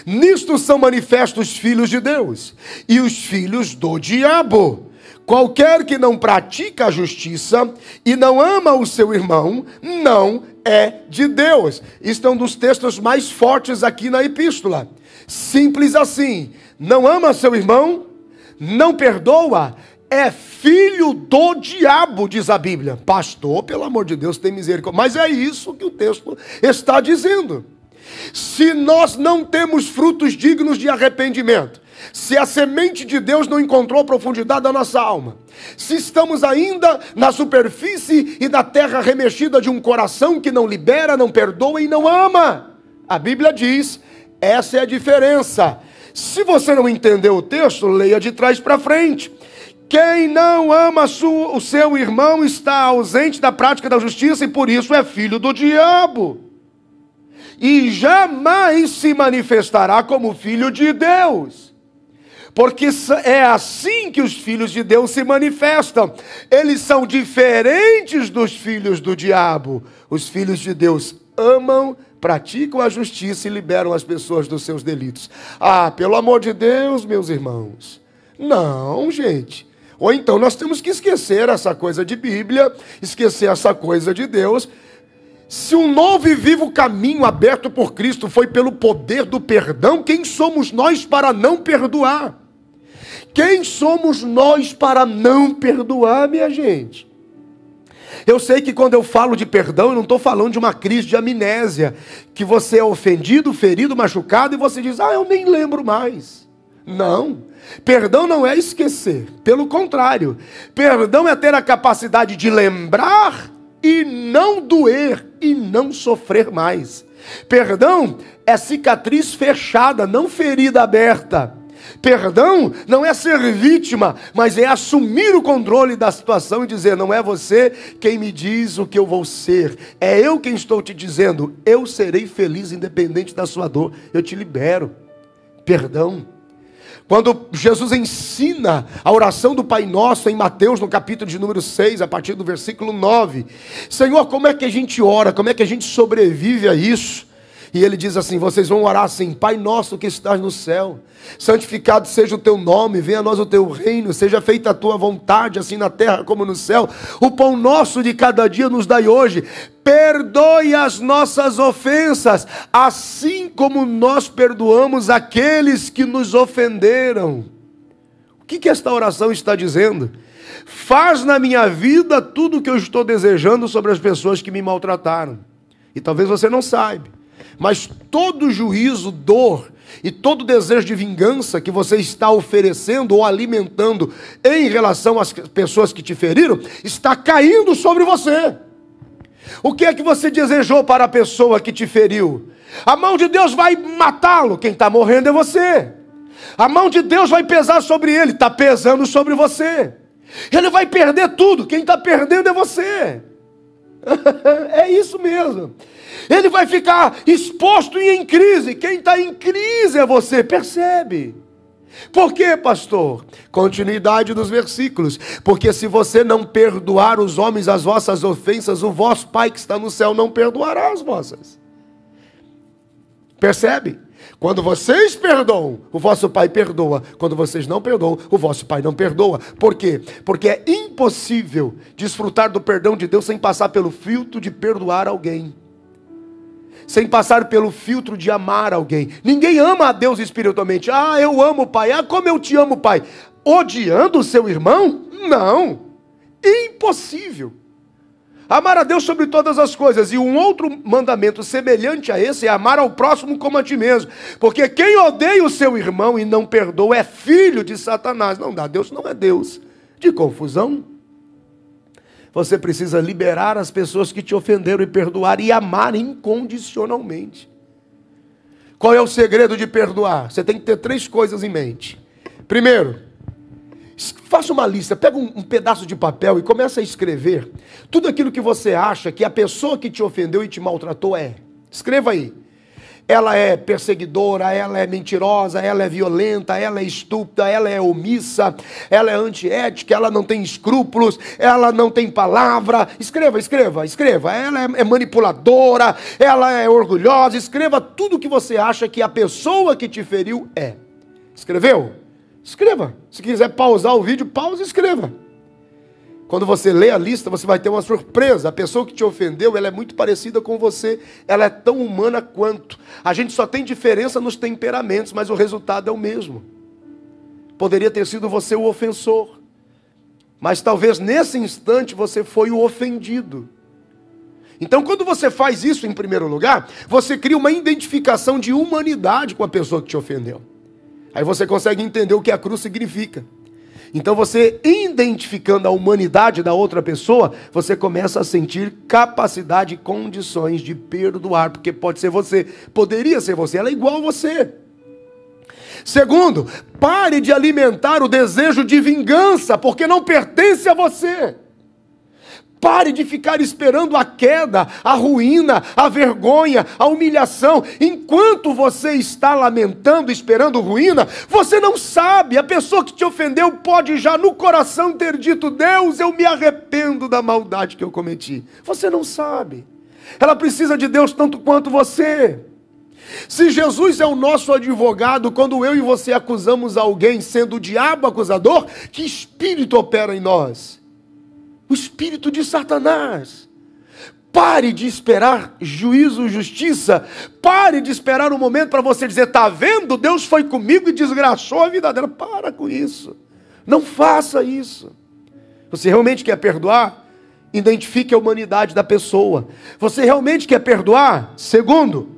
Nisto são manifestos os filhos de Deus e os filhos do diabo. Qualquer que não pratica a justiça e não ama o seu irmão, não é de Deus. Isto é um dos textos mais fortes aqui na epístola. Simples assim. Não ama seu irmão, não perdoa, é filho do diabo, diz a Bíblia. Pastor, pelo amor de Deus, tem misericórdia. Mas é isso que o texto está dizendo. Se nós não temos frutos dignos de arrependimento, se a semente de Deus não encontrou a profundidade da nossa alma, se estamos ainda na superfície e na terra remexida de um coração que não libera, não perdoa e não ama, a Bíblia diz, essa é a diferença. Se você não entendeu o texto, leia de trás para frente. Quem não ama o seu irmão está ausente da prática da justiça e por isso é filho do diabo. E jamais se manifestará como filho de Deus. Porque é assim que os filhos de Deus se manifestam. Eles são diferentes dos filhos do diabo. Os filhos de Deus amam, praticam a justiça e liberam as pessoas dos seus delitos. Ah, pelo amor de Deus, meus irmãos. Não, gente. Ou então nós temos que esquecer essa coisa de Bíblia, esquecer essa coisa de Deus. Se um novo e vivo caminho aberto por Cristo foi pelo poder do perdão, quem somos nós para não perdoar? Quem somos nós para não perdoar, minha gente? Eu sei que quando eu falo de perdão, eu não estou falando de uma crise de amnésia, que você é ofendido, ferido, machucado, e você diz, eu nem lembro mais. Não, perdão não é esquecer, pelo contrário, perdão é ter a capacidade de lembrar e não doer e não sofrer mais. Perdão é cicatriz fechada, não ferida aberta. Perdão não é ser vítima, mas é assumir o controle da situação e dizer: não é você quem me diz o que eu vou ser, é eu quem estou te dizendo, eu serei feliz independente da sua dor, eu te libero. Perdão. Quando Jesus ensina a oração do Pai Nosso em Mateus, no capítulo de número 6, a partir do versículo 9, Senhor, como é que a gente ora, como é que a gente sobrevive a isso? E ele diz assim: vocês vão orar assim: Pai nosso que estás no céu, santificado seja o teu nome, venha a nós o teu reino, seja feita a tua vontade, assim na terra como no céu. O pão nosso de cada dia nos dai hoje. Perdoe as nossas ofensas, assim como nós perdoamos aqueles que nos ofenderam. O que esta oração está dizendo? Faz na minha vida tudo o que eu estou desejando sobre as pessoas que me maltrataram. E talvez você não saiba, mas todo juízo, dor e todo desejo de vingança que você está oferecendo ou alimentando em relação às pessoas que te feriram, está caindo sobre você. O que é que você desejou para a pessoa que te feriu? A mão de Deus vai matá-lo, quem está morrendo é você. A mão de Deus vai pesar sobre ele, está pesando sobre você. Ele vai perder tudo, quem está perdendo é você. É isso mesmo. Ele vai ficar exposto e em crise. Quem está em crise é você, percebe? Por quê, pastor? Continuidade dos versículos. Porque se você não perdoar os homens as vossas ofensas, o vosso Pai que está no céu não perdoará as vossas. Percebe? Quando vocês perdoam, o vosso Pai perdoa. Quando vocês não perdoam, o vosso Pai não perdoa. Por quê? Porque é impossível desfrutar do perdão de Deus sem passar pelo filtro de perdoar alguém, sem passar pelo filtro de amar alguém. Ninguém ama a Deus espiritualmente. Ah, eu amo o Pai. Ah, como eu te amo, Pai. Odiando o seu irmão? Não. Impossível. Amar a Deus sobre todas as coisas. E um outro mandamento semelhante a esse é amar ao próximo como a ti mesmo. Porque quem odeia o seu irmão e não perdoa é filho de Satanás. Não dá. Deus não é Deus de confusão. Você precisa liberar as pessoas que te ofenderam e perdoar e amar incondicionalmente. Qual é o segredo de perdoar? Você tem que ter 3 coisas em mente. Primeiro, faça uma lista, pega um pedaço de papel e começa a escrever tudo aquilo que você acha que a pessoa que te ofendeu e te maltratou é. Escreva aí. Ela é perseguidora, ela é mentirosa, ela é violenta, ela é estúpida, ela é omissa, ela é antiética, ela não tem escrúpulos, ela não tem palavra. Escreva. Ela é manipuladora, ela é orgulhosa. Escreva tudo o que você acha que a pessoa que te feriu é. Escreveu? Escreva. Se quiser pausar o vídeo, pausa e escreva. Quando você lê a lista, você vai ter uma surpresa. A pessoa que te ofendeu, ela é muito parecida com você. Ela é tão humana quanto. A gente só tem diferença nos temperamentos, mas o resultado é o mesmo. Poderia ter sido você o ofensor, mas talvez nesse instante você foi o ofendido. Então, quando você faz isso em primeiro lugar, você cria uma identificação de humanidade com a pessoa que te ofendeu. Aí você consegue entender o que a cruz significa. Então você, identificando a humanidade da outra pessoa, você começa a sentir capacidade e condições de perdoar, porque pode ser você, poderia ser você, ela é igual a você. Segundo, pare de alimentar o desejo de vingança, porque não pertence a você. Pare de ficar esperando a queda, a ruína, a vergonha, a humilhação. Enquanto você está lamentando, esperando ruína, você não sabe. A pessoa que te ofendeu pode já no coração ter dito: Deus, eu me arrependo da maldade que eu cometi. Você não sabe. Ela precisa de Deus tanto quanto você. Se Jesus é o nosso advogado, quando eu e você acusamos alguém sendo o diabo acusador, que espírito opera em nós? O espírito de Satanás. Pare de esperar juízo, justiça. Pare de esperar um momento para você dizer: está vendo? Deus foi comigo e desgraçou a vida dela. Para com isso. Não faça isso. Você realmente quer perdoar? Identifique a humanidade da pessoa. Você realmente quer perdoar? Segundo,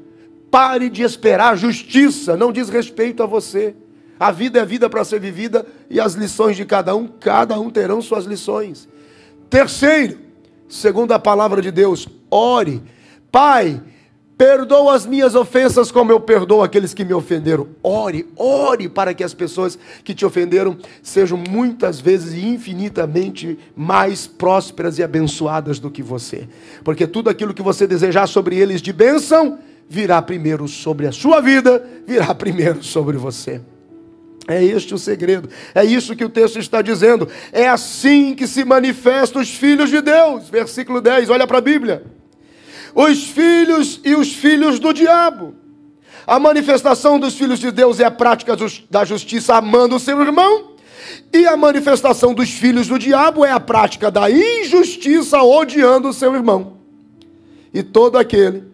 pare de esperar justiça. Não diz respeito a você. A vida é vida para ser vivida e as lições de cada um terão suas lições. Terceiro, segundo a palavra de Deus, ore. Pai, Perdoa as minhas ofensas como eu perdoo aqueles que me ofenderam. Ore para que as pessoas que te ofenderam sejam muitas vezes e infinitamente mais prósperas e abençoadas do que você. Porque tudo aquilo que você desejar sobre eles de bênção, virá primeiro sobre a sua vida, virá primeiro sobre você. É este o segredo, é isso que o texto está dizendo. É assim que se manifestam os filhos de Deus. Versículo 10, olha para a Bíblia. Os filhos e os filhos do diabo. A manifestação dos filhos de Deus é a prática da justiça amando o seu irmão. E a manifestação dos filhos do diabo é a prática da injustiça odiando o seu irmão. E todo aquele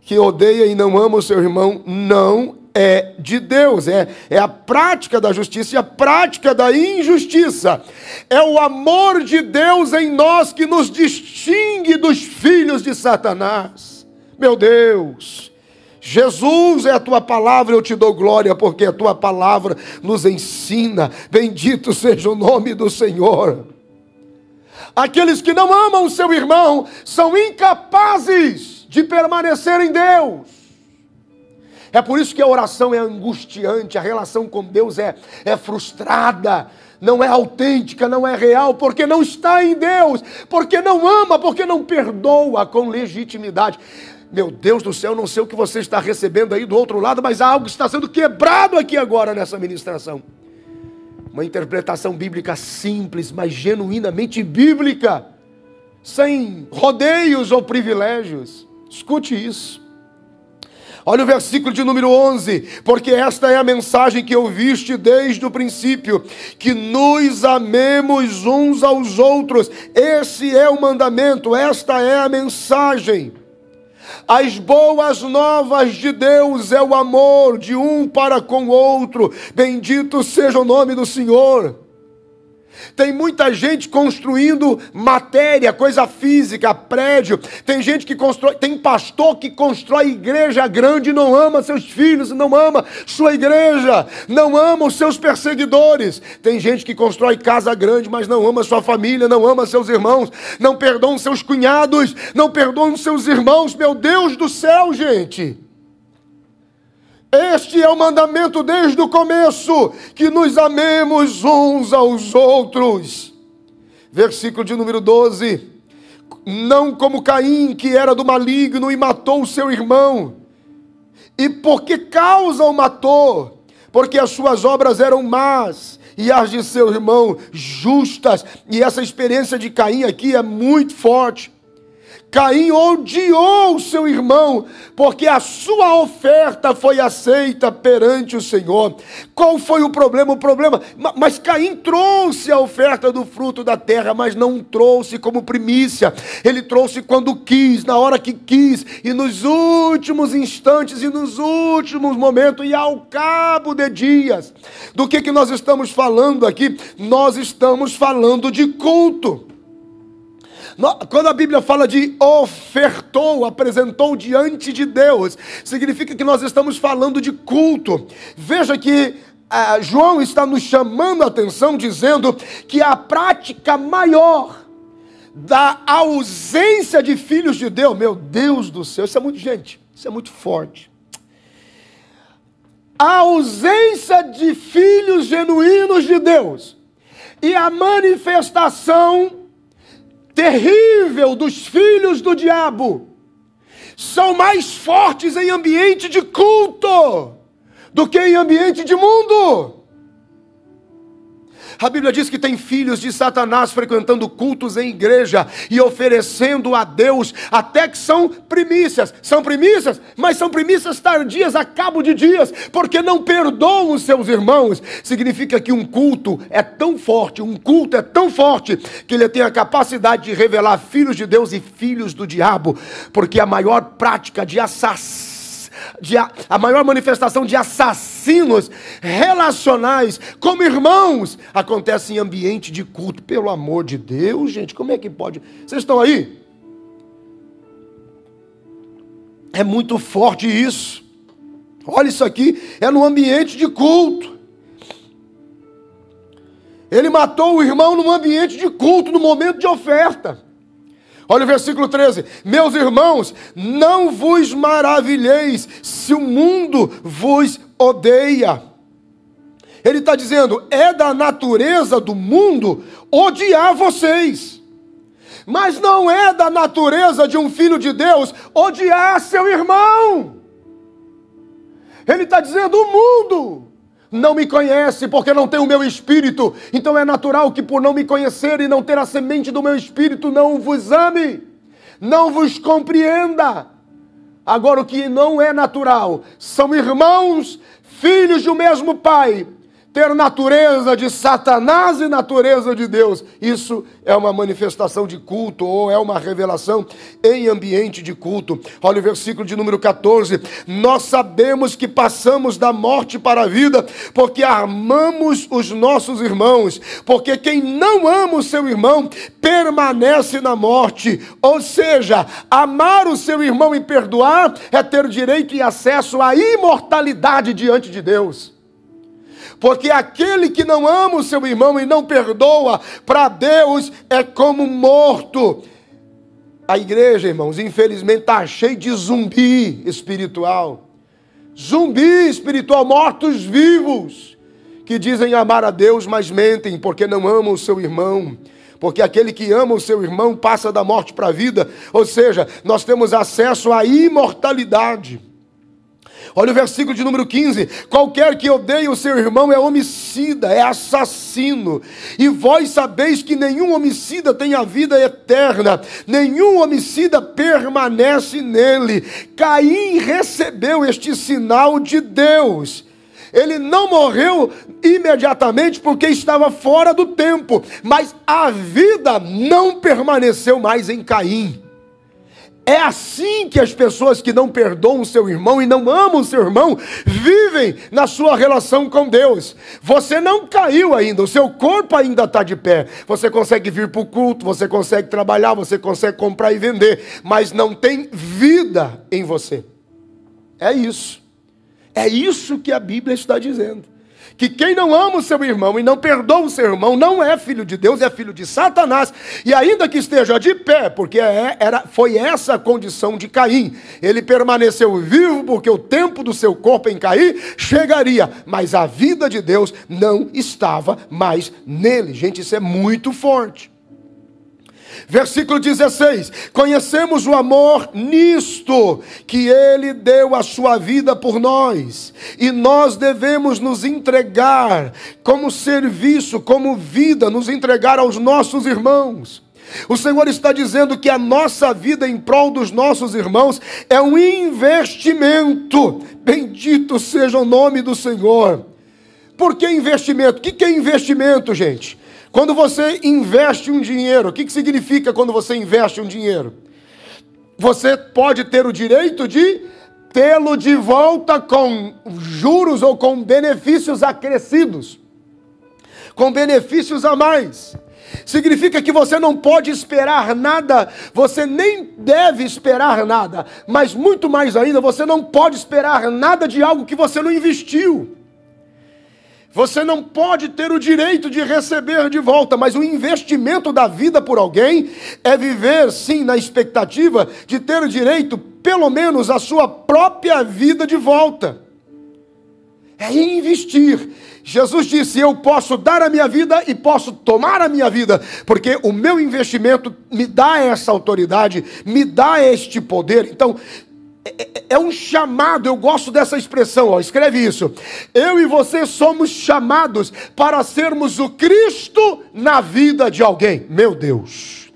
que odeia e não ama o seu irmão não é de Deus. É a prática da justiça e a prática da injustiça. É o amor de Deus em nós que nos distingue dos filhos de Satanás. Meu Deus, Jesus é a tua palavra, eu te dou glória, porque a tua palavra nos ensina. Bendito seja o nome do Senhor. Aqueles que não amam o seu irmão são incapazes de permanecer em Deus. É por isso que a oração é angustiante, a relação com Deus é frustrada, não é autêntica, não é real, porque não está em Deus, porque não ama, porque não perdoa com legitimidade. Meu Deus do céu, não sei o que você está recebendo aí do outro lado, mas algo está sendo quebrado aqui agora nessa ministração. Uma interpretação bíblica simples, mas genuinamente bíblica, sem rodeios ou privilégios. Escute isso. Olha o versículo de número 11. Porque esta é a mensagem que ouviste desde o princípio, que nos amemos uns aos outros. Esse é o mandamento, esta é a mensagem. As boas novas de Deus é o amor de um para com o outro. Bendito seja o nome do Senhor. Tem muita gente construindo matéria, coisa física, prédio. Tem gente que constrói, tem pastor que constrói igreja grande e não ama seus filhos, não ama sua igreja, não ama os seus perseguidores. Tem gente que constrói casa grande, mas não ama sua família, não ama seus irmãos, não perdoa seus cunhados, não perdoa seus irmãos. Meu Deus do céu, gente! Este é o mandamento desde o começo, que nos amemos uns aos outros. Versículo de número 12. Não como Caim, que era do maligno e matou o seu irmão. E por que causa o matou? Porque as suas obras eram más e as de seu irmão justas. E essa experiência de Caim aqui é muito forte. Caim odiou seu irmão, porque a sua oferta foi aceita perante o Senhor. Qual foi o problema? Mas Caim trouxe a oferta do fruto da terra, mas não trouxe como primícia. Ele trouxe quando quis, na hora que quis, e nos últimos instantes, e nos últimos momentos, e ao cabo de dias. Do que nós estamos falando aqui? Nós estamos falando de culto. Quando a Bíblia fala de ofertou, apresentou diante de Deus, significa que nós estamos falando de culto. Veja que João está nos chamando a atenção, dizendo que a prática maior da ausência de filhos de Deus, meu Deus do céu, isso é muito, gente, isso é muito forte. A ausência de filhos genuínos de Deus e a manifestação terrível dos filhos do diabo são mais fortes em ambiente de culto do que em ambiente de mundo. A Bíblia diz que tem filhos de Satanás frequentando cultos em igreja e oferecendo a Deus até que são primícias. São primícias, mas são primícias tardias, a cabo de dias, porque não perdoam os seus irmãos. Significa que um culto é tão forte, que ele tem a capacidade de revelar filhos de Deus e filhos do diabo, porque a maior prática de assassinato, a maior manifestação de assassinos relacionais como irmãos acontece em ambiente de culto. Pelo amor de Deus, gente, como é que pode? Vocês estão aí? É muito forte isso. Olha isso aqui, é no ambiente de culto. Ele matou o irmão num ambiente de culto, no momento de oferta. Olha o versículo 13. Meus irmãos, não vos maravilheis se o mundo vos odeia. Ele está dizendo, é da natureza do mundo odiar vocês. Mas não é da natureza de um filho de Deus odiar seu irmão. Ele está dizendo, o mundo não me conhece porque não tem o meu espírito. Então é natural que por não me conhecer e não ter a semente do meu espírito, não vos ame, não vos compreenda. Agora o que não é natural, são irmãos, filhos do mesmo pai, ter natureza de Satanás e natureza de Deus. Isso é uma manifestação de culto, ou é uma revelação em ambiente de culto. Olha o versículo de número 14. Nós sabemos que passamos da morte para a vida, porque amamos os nossos irmãos. Porque quem não ama o seu irmão, permanece na morte. Ou seja, amar o seu irmão e perdoar, é ter direito e acesso à imortalidade diante de Deus. Porque aquele que não ama o seu irmão e não perdoa, para Deus é como morto. A igreja, irmãos, infelizmente está cheia de zumbi espiritual. Zumbi espiritual, mortos vivos, que dizem amar a Deus, mas mentem, porque não amam o seu irmão. Porque aquele que ama o seu irmão passa da morte para a vida. Ou seja, nós temos acesso à imortalidade. Olha o versículo de número 15. Qualquer que odeie o seu irmão é homicida, é assassino. E vós sabeis que nenhum homicida tem a vida eterna. Nenhum homicida permanece nele. Caim recebeu este sinal de Deus. Ele não morreu imediatamente porque estava fora do tempo. Mas a vida não permaneceu mais em Caim. É assim que as pessoas que não perdoam o seu irmão e não amam o seu irmão vivem na sua relação com Deus. Você não caiu ainda, o seu corpo ainda está de pé. Você consegue vir para o culto, você consegue trabalhar, você consegue comprar e vender, mas não tem vida em você. É isso. É isso que a Bíblia está dizendo. Que quem não ama o seu irmão e não perdoa o seu irmão não é filho de Deus, é filho de Satanás. E ainda que esteja de pé, porque foi essa a condição de Caim. Ele permaneceu vivo porque o tempo do seu corpo em cair chegaria. Mas a vida de Deus não estava mais nele. Gente, isso é muito forte. Versículo 16, conhecemos o amor nisto, que ele deu a sua vida por nós, e nós devemos nos entregar como serviço, como vida, nos entregar aos nossos irmãos. O Senhor está dizendo que a nossa vida em prol dos nossos irmãos é um investimento. Bendito seja o nome do Senhor. Por que investimento? O que é investimento, gente? Quando você investe um dinheiro, o que significa quando você investe um dinheiro? Você pode ter o direito de tê-lo de volta com juros ou com benefícios acrescidos, com benefícios a mais. Significa que você não pode esperar nada, você nem deve esperar nada, mas muito mais ainda, você não pode esperar nada de algo que você não investiu. Você não pode ter o direito de receber de volta, mas o investimento da vida por alguém é viver, sim, na expectativa de ter o direito, pelo menos, a sua própria vida de volta. É investir. Jesus disse, eu posso dar a minha vida e posso tomar a minha vida, porque o meu investimento me dá essa autoridade, me dá este poder. Então, é um chamado, eu gosto dessa expressão, ó, escreve isso. Eu e você somos chamados para sermos o Cristo na vida de alguém. Meu Deus.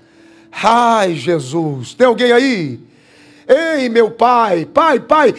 Ai, Jesus. Tem alguém aí? Ei, meu pai,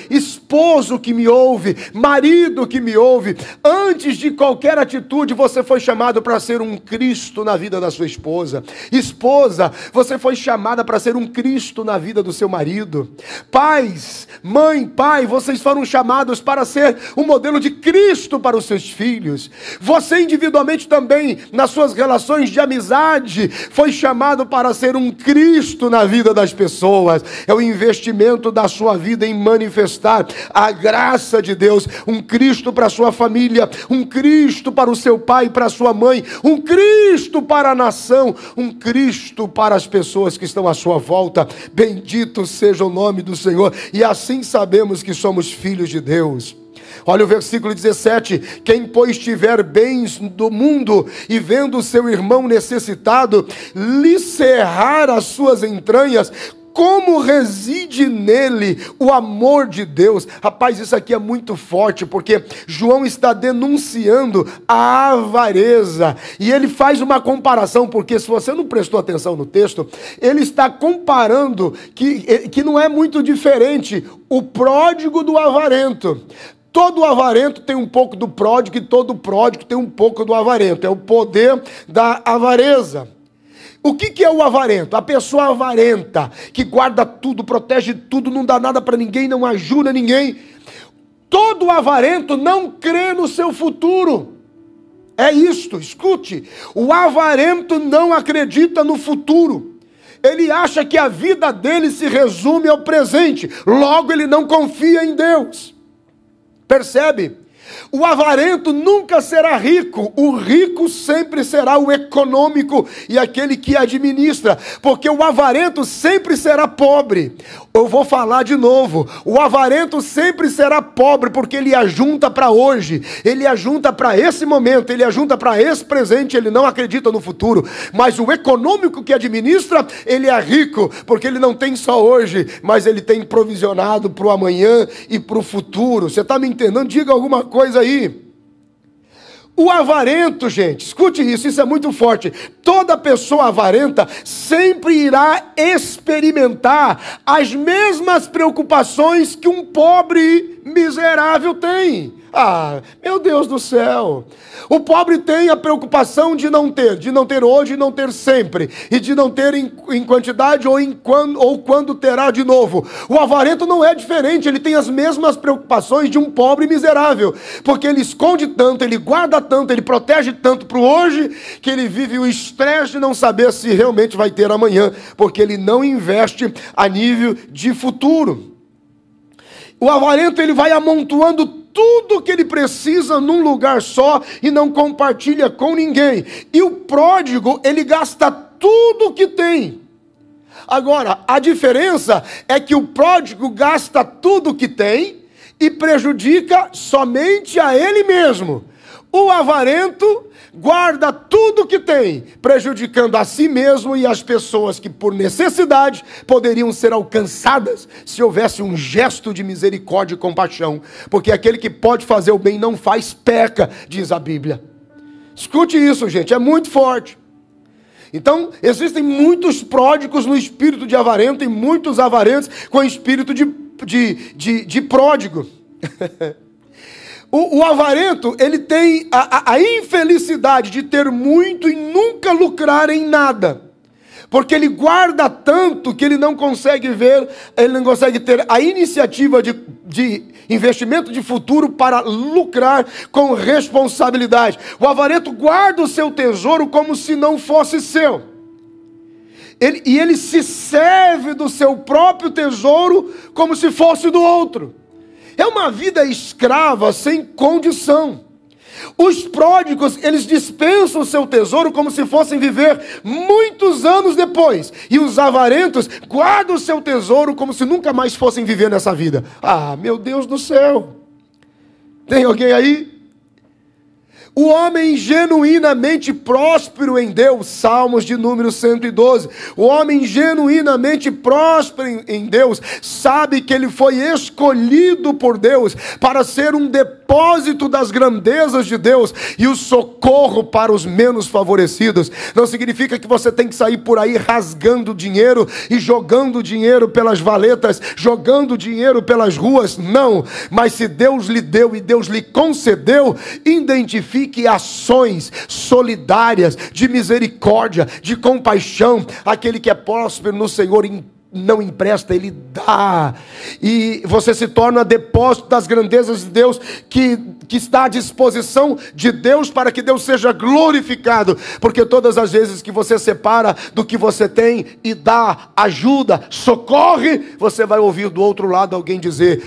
esposo que me ouve, marido que me ouve, antes de qualquer atitude, você foi chamado para ser um Cristo na vida da sua esposa. Esposa, você foi chamada para ser um Cristo na vida do seu marido. Pais, mãe, pai, vocês foram chamados para ser um modelo de Cristo para os seus filhos. Você individualmente também, nas suas relações de amizade, foi chamado para ser um Cristo na vida das pessoas. É o investimento da sua vida em manifestar a graça de Deus, um Cristo para a sua família, um Cristo para o seu pai, para a sua mãe, um Cristo para a nação, um Cristo para as pessoas que estão à sua volta. Bendito seja o nome do Senhor. E assim sabemos que somos filhos de Deus. Olha o versículo 17: quem pois tiver bens do mundo e vendo o seu irmão necessitado, lhe cerrar as suas entranhas, como reside nele o amor de Deus? Rapaz, isso aqui é muito forte, porque João está denunciando a avareza, e ele faz uma comparação, porque se você não prestou atenção no texto, ele está comparando que não é muito diferente o pródigo do avarento. Todo avarento tem um pouco do pródigo, e todo pródigo tem um pouco do avarento. É o poder da avareza. O que é o avarento? A pessoa avarenta, que guarda tudo, protege tudo, não dá nada para ninguém, não ajuda ninguém. Todo avarento não crê no seu futuro. É isto, escute. O avarento não acredita no futuro. Ele acha que a vida dele se resume ao presente. Logo, ele não confia em Deus. Percebe? O avarento nunca será rico, o rico sempre será o econômico e aquele que administra, porque o avarento sempre será pobre. Eu vou falar de novo, o avarento sempre será pobre, porque ele ajunta para hoje, ele ajunta para esse momento, ele ajunta para esse presente, ele não acredita no futuro. Mas o econômico que administra, ele é rico, porque ele não tem só hoje, mas ele tem provisionado para o amanhã e para o futuro. Você está me entendendo? Diga alguma coisa aí. O avarento, gente, escute isso, isso é muito forte. Toda pessoa avarenta sempre irá experimentar as mesmas preocupações que um pobre miserável tem. Ah, meu Deus do céu. O pobre tem a preocupação de não ter hoje e não ter sempre, e de não ter em quantidade ou quando terá de novo. O avarento não é diferente, ele tem as mesmas preocupações de um pobre miserável, porque ele esconde tanto, ele guarda tanto, ele protege tanto para o hoje, que ele vive o estresse de não saber se realmente vai ter amanhã, porque ele não investe a nível de futuro. O avarento, ele vai amontoando tudo que ele precisa num lugar só e não compartilha com ninguém. E o pródigo, ele gasta tudo que tem. Agora, a diferença é que o pródigo gasta tudo que tem e prejudica somente a ele mesmo. O avarento guarda tudo que tem, prejudicando a si mesmo e as pessoas que por necessidade poderiam ser alcançadas se houvesse um gesto de misericórdia e compaixão. Porque aquele que pode fazer o bem não faz, peca, diz a Bíblia. Escute isso, gente, é muito forte. Então, existem muitos pródigos no espírito de avarento e muitos avarentos com espírito de pródigo. O avarento, ele tem a infelicidade de ter muito e nunca lucrar em nada. Porque ele guarda tanto que ele não consegue ver, ele não consegue ter a iniciativa de investimento de futuro para lucrar com responsabilidade. O avarento guarda o seu tesouro como se não fosse seu. Ele se serve do seu próprio tesouro como se fosse do outro. É uma vida escrava sem condição. Os pródigos, eles dispensam o seu tesouro como se fossem viver muitos anos depois. E os avarentos guardam o seu tesouro como se nunca mais fossem viver nessa vida. Ah, meu Deus do céu. Tem alguém aí? O homem genuinamente próspero em Deus, Salmos de número 112. O homem genuinamente próspero em Deus sabe que ele foi escolhido por Deus para ser um depósito das grandezas de Deus e o socorro para os menos favorecidos. Não significa que você tem que sair por aí rasgando dinheiro e jogando dinheiro pelas valetas, jogando dinheiro pelas ruas, não. Mas se Deus lhe deu e Deus lhe concedeu, identifique ações solidárias, de misericórdia, de compaixão. Aquele que é próspero no Senhor não empresta, ele dá. E você se torna depósito das grandezas de Deus, que está à disposição de Deus para que Deus seja glorificado. Porque todas as vezes que você separa do que você tem e dá ajuda, socorre, você vai ouvir do outro lado alguém dizer: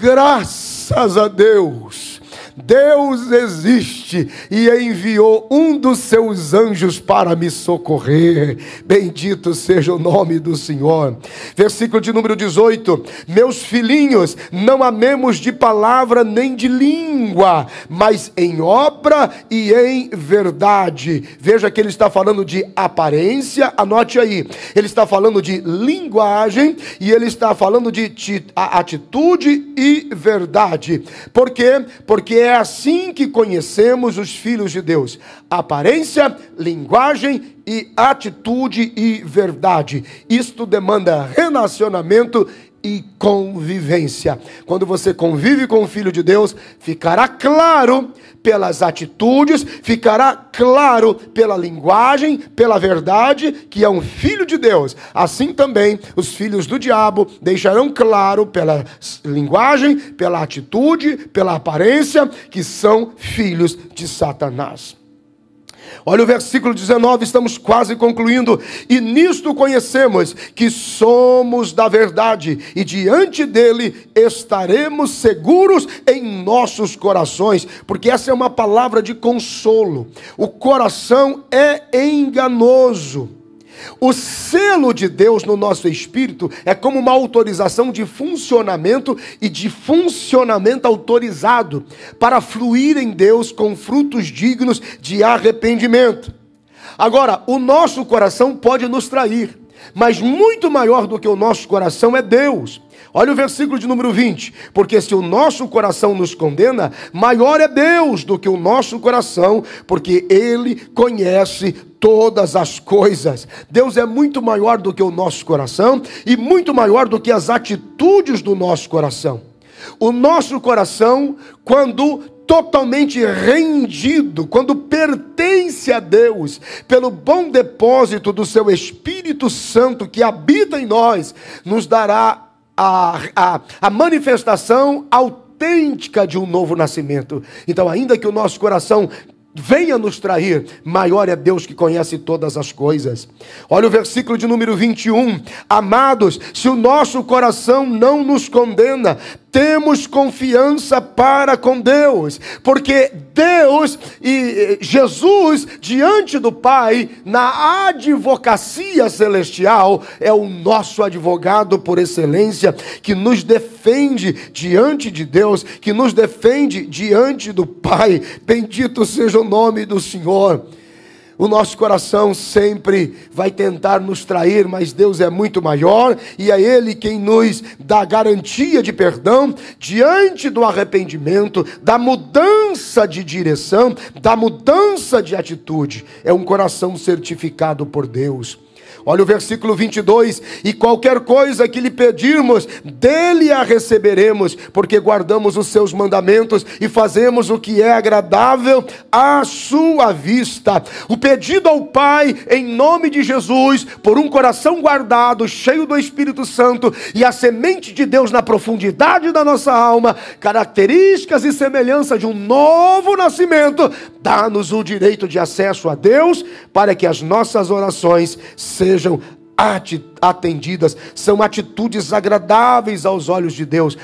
Graças a Deus. Deus existe e enviou um dos seus anjos para me socorrer. Bendito seja o nome do Senhor. Versículo de número 18. Meus filhinhos, não amemos de palavra nem de língua, mas em obra e em verdade. Veja que ele está falando de aparência, anote aí. Ele está falando de linguagem e ele está falando de atitude e verdade. Por quê? Porque é assim que conhecemos os filhos de Deus: aparência, linguagem e atitude e verdade. Isto demanda relacionamento e convivência. Quando você convive com o Filho de Deus, ficará claro pelas atitudes, ficará claro pela linguagem, pela verdade, que é um filho de Deus. Assim também os filhos do diabo deixarão claro pela linguagem, pela atitude, pela aparência, que são filhos de Satanás. Olha o versículo 19, estamos quase concluindo. E nisto conhecemos que somos da verdade, e diante dele estaremos seguros em nossos corações, porque essa é uma palavra de consolo. O coração é enganoso. O selo de Deus no nosso espírito é como uma autorização de funcionamento e de funcionamento autorizado para fluir em Deus com frutos dignos de arrependimento. Agora, o nosso coração pode nos trair, mas muito maior do que o nosso coração é Deus. Olha o versículo de número 20. Porque se o nosso coração nos condena, maior é Deus do que o nosso coração, porque Ele conhece todas as coisas. Deus é muito maior do que o nosso coração e muito maior do que as atitudes do nosso coração. O nosso coração, quando totalmente rendido, quando pertence a Deus, pelo bom depósito do seu Espírito Santo que habita em nós, nos dará a manifestação autêntica de um novo nascimento. Então, ainda que o nosso coração venha nos trair, maior é Deus que conhece todas as coisas. Olha o versículo de número 21. Amados, se o nosso coração não nos condena, temos confiança para com Deus, porque Deus e Jesus diante do Pai, na advocacia celestial, é o nosso advogado por excelência, que nos defende diante de Deus, que nos defende diante do Pai. Bendito seja o nome do Senhor. O nosso coração sempre vai tentar nos trair, mas Deus é muito maior e é Ele quem nos dá garantia de perdão diante do arrependimento, da mudança de direção, da mudança de atitude. É um coração certificado por Deus. Olha o versículo 22, e qualquer coisa que lhe pedirmos, dele a receberemos, porque guardamos os seus mandamentos e fazemos o que é agradável à sua vista. O pedido ao Pai, em nome de Jesus, por um coração guardado, cheio do Espírito Santo, e a semente de Deus na profundidade da nossa alma, características e semelhanças de um novo nascimento, dá-nos o direito de acesso a Deus, para que as nossas orações sejam atendidas. São atitudes agradáveis aos olhos de Deus.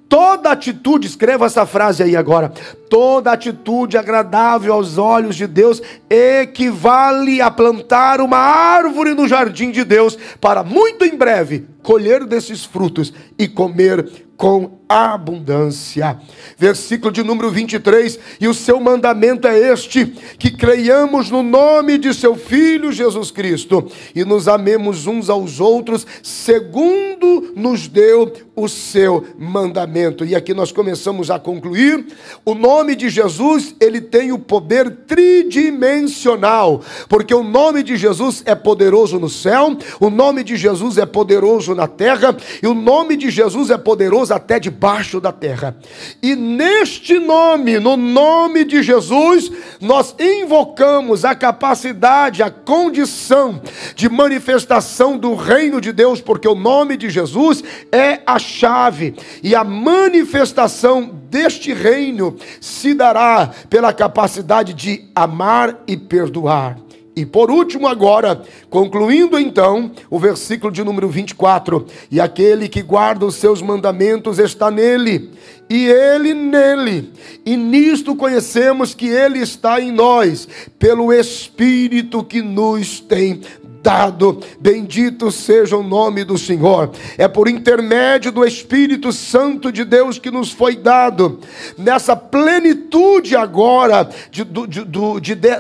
Toda atitude, escreva essa frase aí agora, toda atitude agradável aos olhos de Deus equivale a plantar uma árvore no jardim de Deus, para muito em breve colher desses frutos e comer com abundância. Versículo de número 23, e o seu mandamento é este, que creiamos no nome de seu Filho Jesus Cristo, e nos amemos uns aos outros, segundo nos deu o seu mandamento. E aqui nós começamos a concluir. O nome de Jesus, ele tem o poder tridimensional, porque o nome de Jesus é poderoso no céu, o nome de Jesus é poderoso na terra, e o nome de Jesus é poderoso até debaixo da terra. E neste nome, no nome de Jesus, nós invocamos a capacidade, a condição de manifestação do reino de Deus, porque o nome de Jesus é a chave, e a manifestação deste reino se dará pela capacidade de amar e perdoar. E por último agora, concluindo então, o versículo de número 24. E aquele que guarda os seus mandamentos está nele, e ele nele. E nisto conhecemos que ele está em nós, pelo Espírito que nos tem dado. Bendito seja o nome do Senhor. É por intermédio do Espírito Santo de Deus que nos foi dado, nessa plenitude agora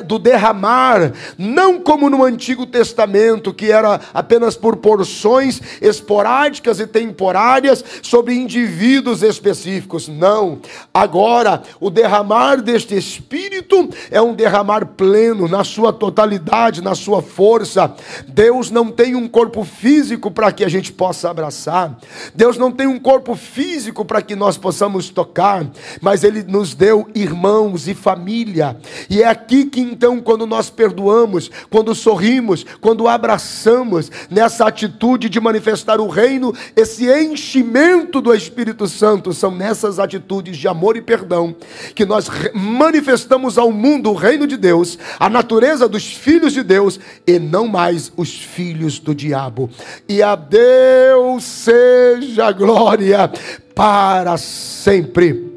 do derramar, não como no Antigo Testamento, que era apenas por porções esporádicas e temporárias sobre indivíduos específicos. Não, agora o derramar deste Espírito é um derramar pleno, na sua totalidade, na sua força. Deus não tem um corpo físico para que a gente possa abraçar. Deus não tem um corpo físico para que nós possamos tocar, mas Ele nos deu irmãos e família. E é aqui que então, quando nós perdoamos, quando sorrimos, quando abraçamos, nessa atitude de manifestar o reino, esse enchimento do Espírito Santo, são nessas atitudes de amor e perdão que nós manifestamos ao mundo o reino de Deus, a natureza dos filhos de Deus, e não mais os filhos do diabo. E a Deus seja a glória para sempre.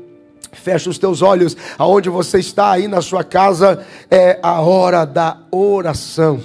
Fecha os teus olhos, aonde você está aí na sua casa, é a hora da oração.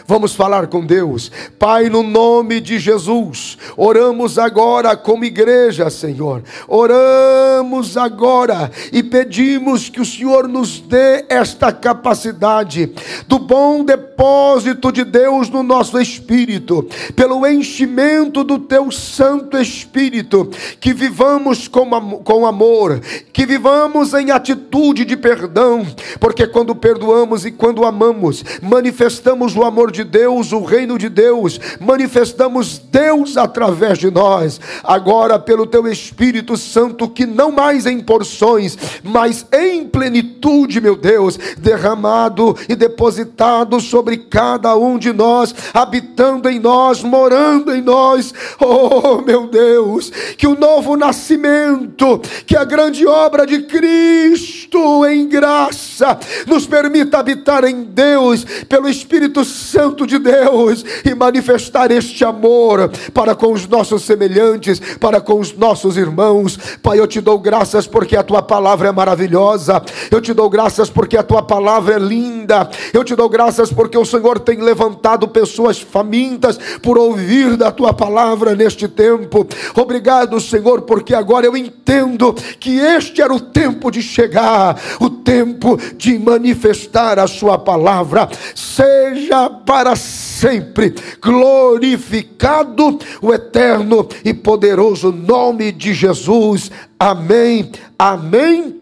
Vamos falar com Deus. Pai, no nome de Jesus, oramos agora como igreja, Senhor. Oramos agora e pedimos que o Senhor nos dê esta capacidade do bom depósito de Deus no nosso espírito, pelo enchimento do teu Santo Espírito, que vivamos com amor, que vivamos em atitude de perdão, porque quando perdoamos e quando amamos, manifestamos o amor de Deus, o reino de Deus, manifestamos Deus através de nós. Agora, pelo teu Espírito Santo, que não mais em porções, mas em plenitude, meu Deus, derramado e depositado sobre cada um de nós, habitando em nós, morando em nós. Oh, meu Deus, que o novo nascimento, que a grande obra de Cristo em graça nos permita habitar em Deus, pelo Espírito Santo de Deus, e manifestar este amor para com os nossos semelhantes, para com os nossos irmãos. Pai, eu te dou graças porque a tua palavra é maravilhosa, eu te dou graças porque a tua palavra é linda, eu te dou graças porque o Senhor tem levantado pessoas famintas por ouvir da tua palavra neste tempo. Obrigado, Senhor, porque agora eu entendo que este era o tempo de chegar, o tempo de manifestar a sua palavra. Seja para sempre glorificado o eterno e poderoso nome de Jesus. Amém, amém.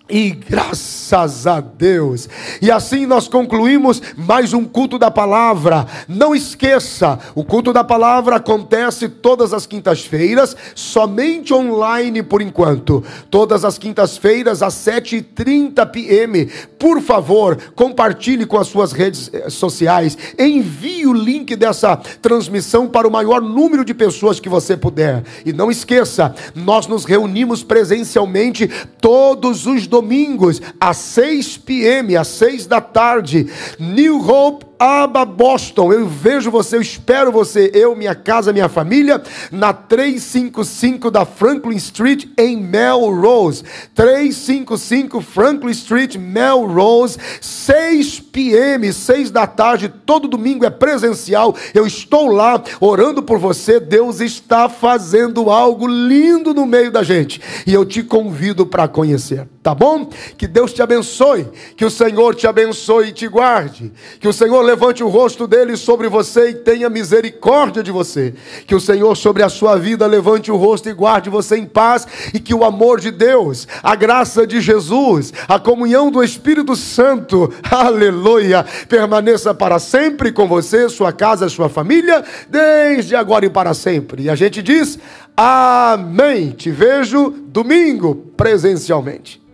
E graças a Deus. E assim nós concluímos mais um culto da palavra. Não esqueça, o culto da palavra acontece todas as quintas-feiras, somente online por enquanto. Todas as quintas-feiras às 7h30 p.m. Por favor, compartilhe com as suas redes sociais. Envie o link dessa transmissão para o maior número de pessoas que você puder. E não esqueça, nós nos reunimos presencialmente todos os domingos, às 6 p.m., às 6 da tarde, New Hope, Aba, Boston. Eu vejo você, eu espero você, eu, minha casa, minha família, na 355 da Franklin Street, em Melrose. 355 Franklin Street, Melrose, 6 p.m., 6 da tarde, todo domingo é presencial. Eu estou lá orando por você. Deus está fazendo algo lindo no meio da gente, e eu te convido para conhecer, tá bom? Que Deus te abençoe, que o Senhor te abençoe e te guarde, que o Senhor levante o rosto dele sobre você e tenha misericórdia de você, que o Senhor sobre a sua vida levante o rosto e guarde você em paz, e que o amor de Deus, a graça de Jesus, a comunhão do Espírito Santo, aleluia, permaneça para sempre com você, sua casa, sua família, desde agora e para sempre. E a gente diz amém. Te vejo domingo presencialmente.